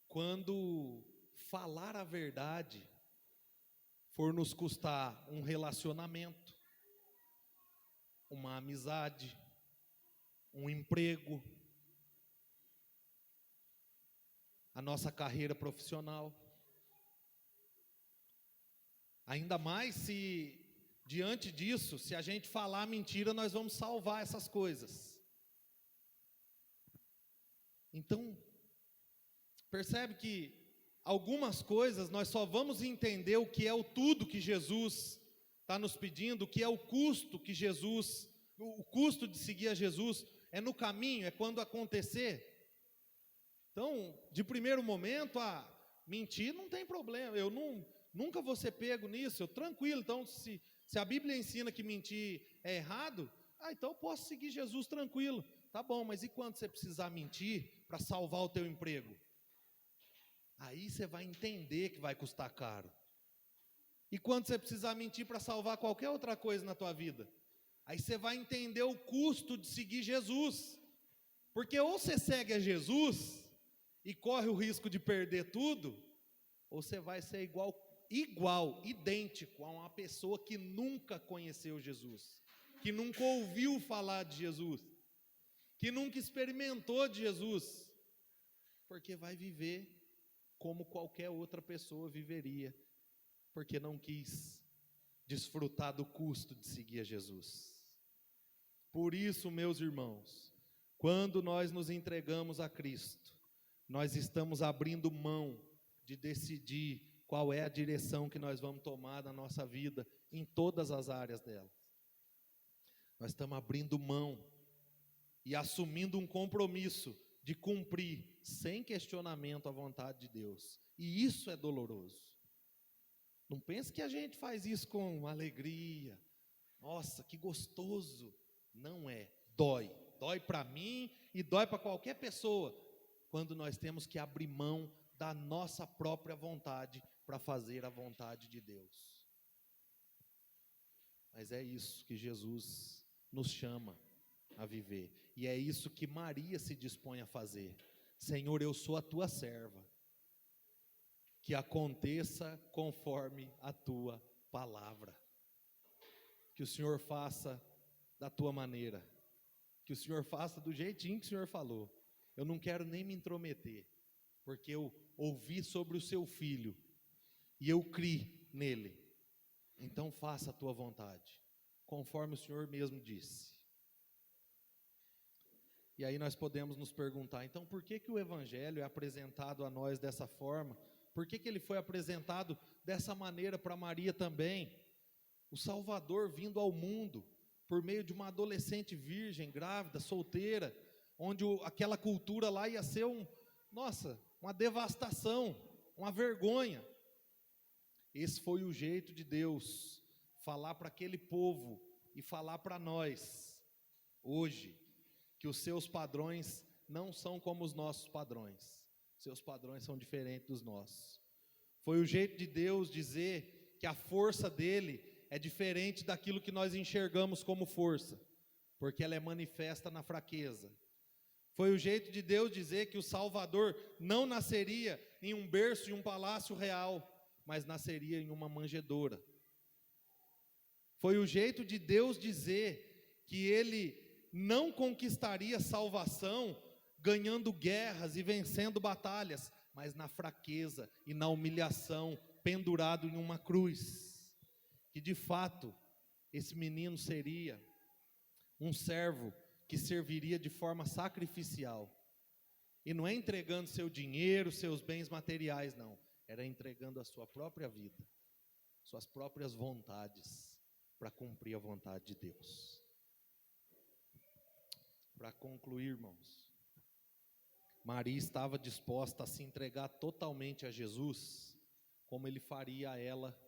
[SPEAKER 1] quando falar a verdade for nos custar um relacionamento, uma amizade, um emprego, a nossa carreira profissional. Ainda mais se, diante disso, se a gente falar mentira, nós vamos salvar essas coisas. Então, percebe que algumas coisas nós só vamos entender o que é o tudo que Jesus está nos pedindo, o que é o custo que Jesus, o custo de seguir a Jesus, é no caminho, é quando acontecer. Então, de primeiro momento, mentir não tem problema, eu nunca vou ser pego nisso, tranquilo. Então, se a Bíblia ensina que mentir é errado, então eu posso seguir Jesus tranquilo. Tá bom, mas e quando você precisar mentir para salvar o teu emprego? Aí você vai entender que vai custar caro. E quando você precisar mentir para salvar qualquer outra coisa na tua vida? Aí você vai entender o custo de seguir Jesus. Porque ou você segue a Jesus e corre o risco de perder tudo, ou você vai ser idêntico a uma pessoa que nunca conheceu Jesus, que nunca ouviu falar de Jesus. que nunca experimentou de Jesus, porque vai viver como qualquer outra pessoa viveria, porque não quis desfrutar do custo de seguir a Jesus. Por isso, meus irmãos, quando nós nos entregamos a Cristo, nós estamos abrindo mão de decidir qual é a direção que nós vamos tomar na nossa vida, em todas as áreas dela. Nós estamos abrindo mão e assumindo um compromisso de cumprir, sem questionamento, a vontade de Deus. E isso é doloroso. Não pense que a gente faz isso com alegria. Nossa, que gostoso. Não é. Dói. Dói para mim e dói para qualquer pessoa, quando nós temos que abrir mão da nossa própria vontade para fazer a vontade de Deus. Mas é isso que Jesus nos chama a viver. E é isso que Maria se dispõe a fazer. Senhor, eu sou a tua serva. Que aconteça conforme a tua palavra. Que o Senhor faça da tua maneira. Que o Senhor faça do jeitinho que o Senhor falou. Eu não quero nem me intrometer, porque eu ouvi sobre o seu filho e eu criei nele. Então faça a tua vontade, conforme o Senhor mesmo disse. E aí nós podemos nos perguntar, então por que o Evangelho é apresentado a nós dessa forma? Por que ele foi apresentado dessa maneira para Maria também? O Salvador vindo ao mundo, por meio de uma adolescente virgem, grávida, solteira, onde aquela cultura lá ia ser uma devastação, uma vergonha. Esse foi o jeito de Deus falar para aquele povo e falar para nós, hoje, que os seus padrões não são como os nossos padrões. Seus padrões são diferentes dos nossos. Foi o jeito de Deus dizer que a força dele é diferente daquilo que nós enxergamos como força, porque ela é manifesta na fraqueza. Foi o jeito de Deus dizer que o Salvador não nasceria em um berço, em um palácio real, mas nasceria em uma manjedoura. Foi o jeito de Deus dizer que ele não conquistaria salvação ganhando guerras e vencendo batalhas, mas na fraqueza e na humilhação, pendurado em uma cruz. Que de fato, esse menino seria um servo que serviria de forma sacrificial. E não é entregando seu dinheiro, seus bens materiais, não. Era entregando a sua própria vida, suas próprias vontades, para cumprir a vontade de Deus. Para concluir, irmãos, Maria estava disposta a se entregar totalmente a Jesus, como ele faria a ela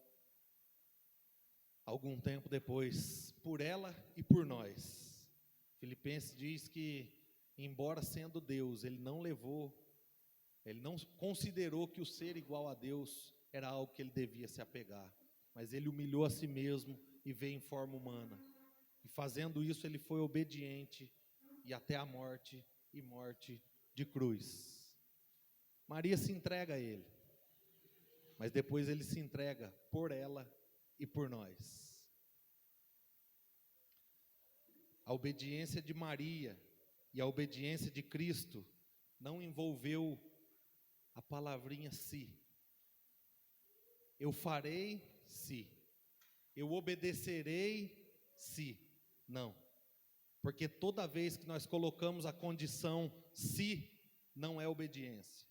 [SPEAKER 1] algum tempo depois, por ela e por nós. Filipenses diz que, embora sendo Deus, ele não considerou que o ser igual a Deus era algo que ele devia se apegar, mas ele humilhou a si mesmo e veio em forma humana. E fazendo isso, ele foi obediente e até a morte, e morte de cruz. Maria se entrega a ele, mas depois ele se entrega por ela e por nós. A obediência de Maria e a obediência de Cristo não envolveu a palavrinha se. Eu farei se. Eu obedecerei se. Não. Porque toda vez que nós colocamos a condição se, não é obediência.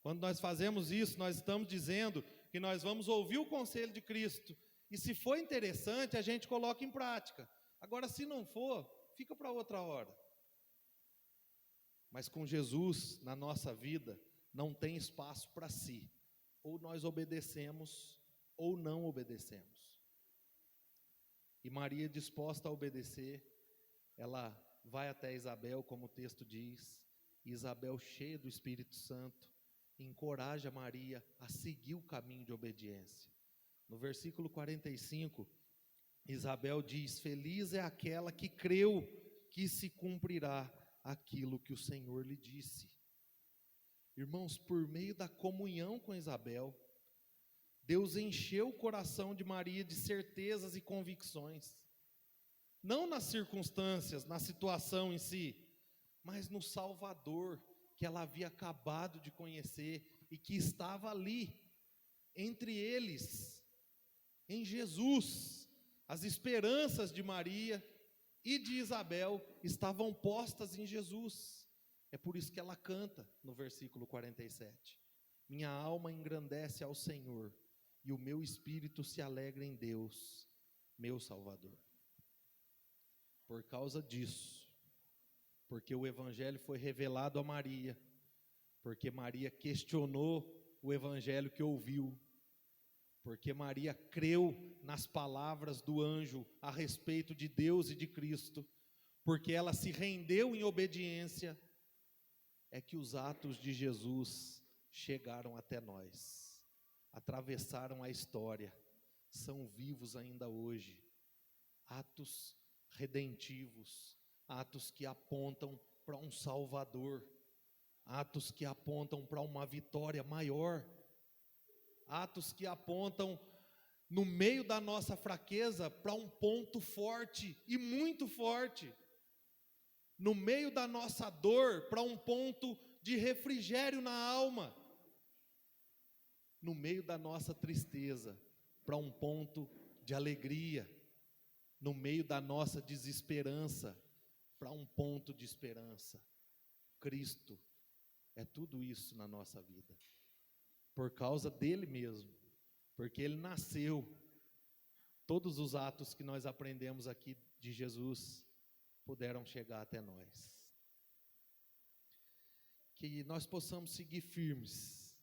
[SPEAKER 1] Quando nós fazemos isso, nós estamos dizendo que nós vamos ouvir o conselho de Cristo, e se for interessante, a gente coloca em prática. Agora, se não for, fica para outra hora. Mas com Jesus na nossa vida, não tem espaço para si. Ou nós obedecemos, ou não obedecemos. E Maria, disposta a obedecer, ela vai até Isabel, como o texto diz, e Isabel, cheia do Espírito Santo, encoraja Maria a seguir o caminho de obediência. No versículo 45, Isabel diz: feliz é aquela que creu que se cumprirá aquilo que o Senhor lhe disse. Irmãos, por meio da comunhão com Isabel, Deus encheu o coração de Maria de certezas e convicções. Não nas circunstâncias, na situação em si, mas no Salvador que ela havia acabado de conhecer e que estava ali, entre eles, em Jesus. As esperanças de Maria e de Isabel estavam postas em Jesus. É por isso que ela canta no versículo 47. Minha alma engrandece ao Senhor, e o meu espírito se alegra em Deus, meu Salvador. Por causa disso, porque o Evangelho foi revelado a Maria, porque Maria questionou o Evangelho que ouviu, porque Maria creu nas palavras do anjo a respeito de Deus e de Cristo, porque ela se rendeu em obediência, é que os atos de Jesus chegaram até nós, atravessaram a história, são vivos ainda hoje, atos redentivos, atos que apontam para um Salvador, atos que apontam para uma vitória maior, atos que apontam no meio da nossa fraqueza para um ponto forte e muito forte, no meio da nossa dor para um ponto de refrigério na alma, no meio da nossa tristeza para um ponto de alegria, no meio da nossa desesperança para um ponto de esperança. Cristo é tudo isso na nossa vida, por causa dele mesmo, porque ele nasceu. Todos os atos que nós aprendemos aqui de Jesus puderam chegar até nós. Que nós possamos seguir firmes,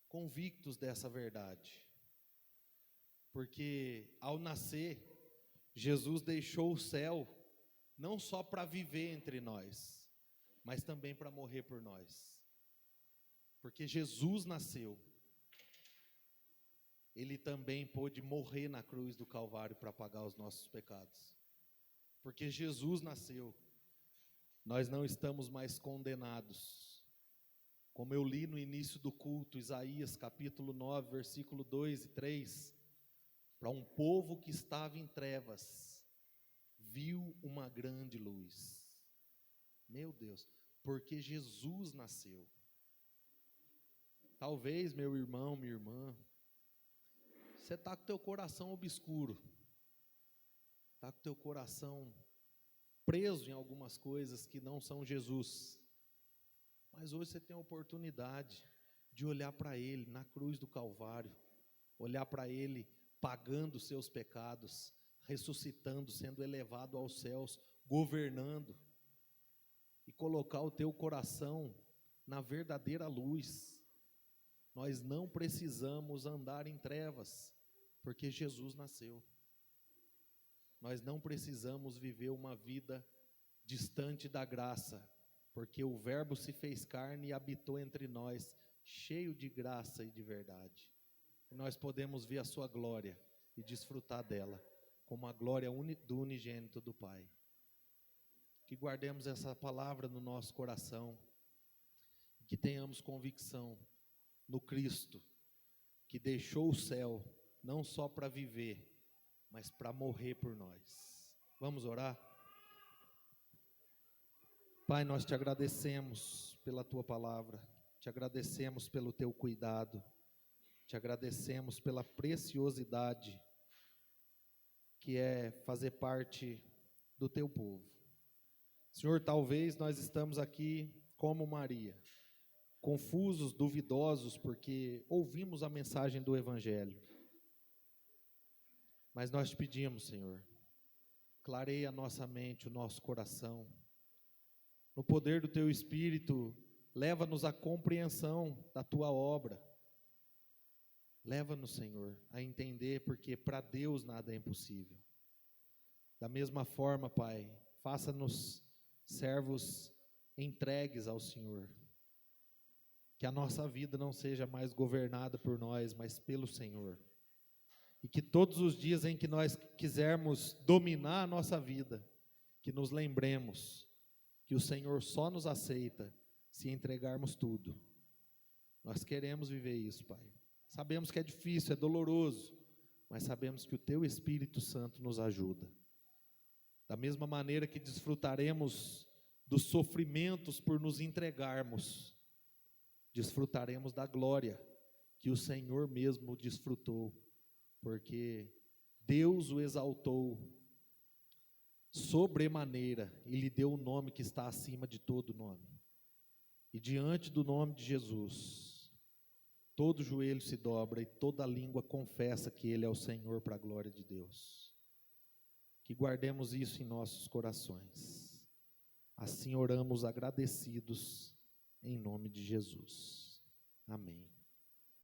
[SPEAKER 1] convictos dessa verdade, porque ao nascer, Jesus deixou o céu não só para viver entre nós, mas também para morrer por nós. Porque Jesus nasceu, ele também pôde morrer na cruz do Calvário para pagar os nossos pecados. Porque Jesus nasceu, nós não estamos mais condenados. Como eu li no início do culto, Isaías capítulo 9, versículo 2 e 3, para um povo que estava em trevas, viu uma grande luz. Meu Deus, porque Jesus nasceu. Talvez, meu irmão, minha irmã, você está com o teu coração obscuro, está com o teu coração preso em algumas coisas que não são Jesus, mas hoje você tem a oportunidade de olhar para Ele na cruz do Calvário, olhar para Ele pagando os seus pecados, ressuscitando, sendo elevado aos céus, governando, e colocar o teu coração na verdadeira luz. Nós não precisamos andar em trevas, porque Jesus nasceu. Nós não precisamos viver uma vida distante da graça, porque o Verbo se fez carne e habitou entre nós, cheio de graça e de verdade. E nós podemos ver a sua glória e desfrutar dela, como a glória do unigênito do Pai. Que guardemos essa palavra no nosso coração, que tenhamos convicção no Cristo, que deixou o céu, não só para viver, mas para morrer por nós. Vamos orar? Pai, nós te agradecemos pela tua palavra, te agradecemos pelo teu cuidado, te agradecemos pela preciosidade que é fazer parte do teu povo. Senhor, talvez nós estamos aqui como Maria, confusos, duvidosos, porque ouvimos a mensagem do Evangelho. Mas nós te pedimos, Senhor, clareia a nossa mente, o nosso coração. No poder do Teu Espírito, leva-nos à compreensão da Tua obra. Leva-nos, Senhor, a entender, porque para Deus nada é impossível. Da mesma forma, Pai, faça-nos servos entregues ao Senhor. Que a nossa vida não seja mais governada por nós, mas pelo Senhor. E que todos os dias em que nós quisermos dominar a nossa vida, que nos lembremos que o Senhor só nos aceita se entregarmos tudo. Nós queremos viver isso, Pai. Sabemos que é difícil, é doloroso, mas sabemos que o Teu Espírito Santo nos ajuda. Da mesma maneira que desfrutaremos dos sofrimentos por nos entregarmos, desfrutaremos da glória que o Senhor mesmo desfrutou, porque Deus o exaltou sobremaneira e lhe deu o nome que está acima de todo nome. E diante do nome de Jesus, todo joelho se dobra e toda língua confessa que Ele é o Senhor, para a glória de Deus. Que guardemos isso em nossos corações. Assim oramos agradecidos em nome de Jesus. Amém.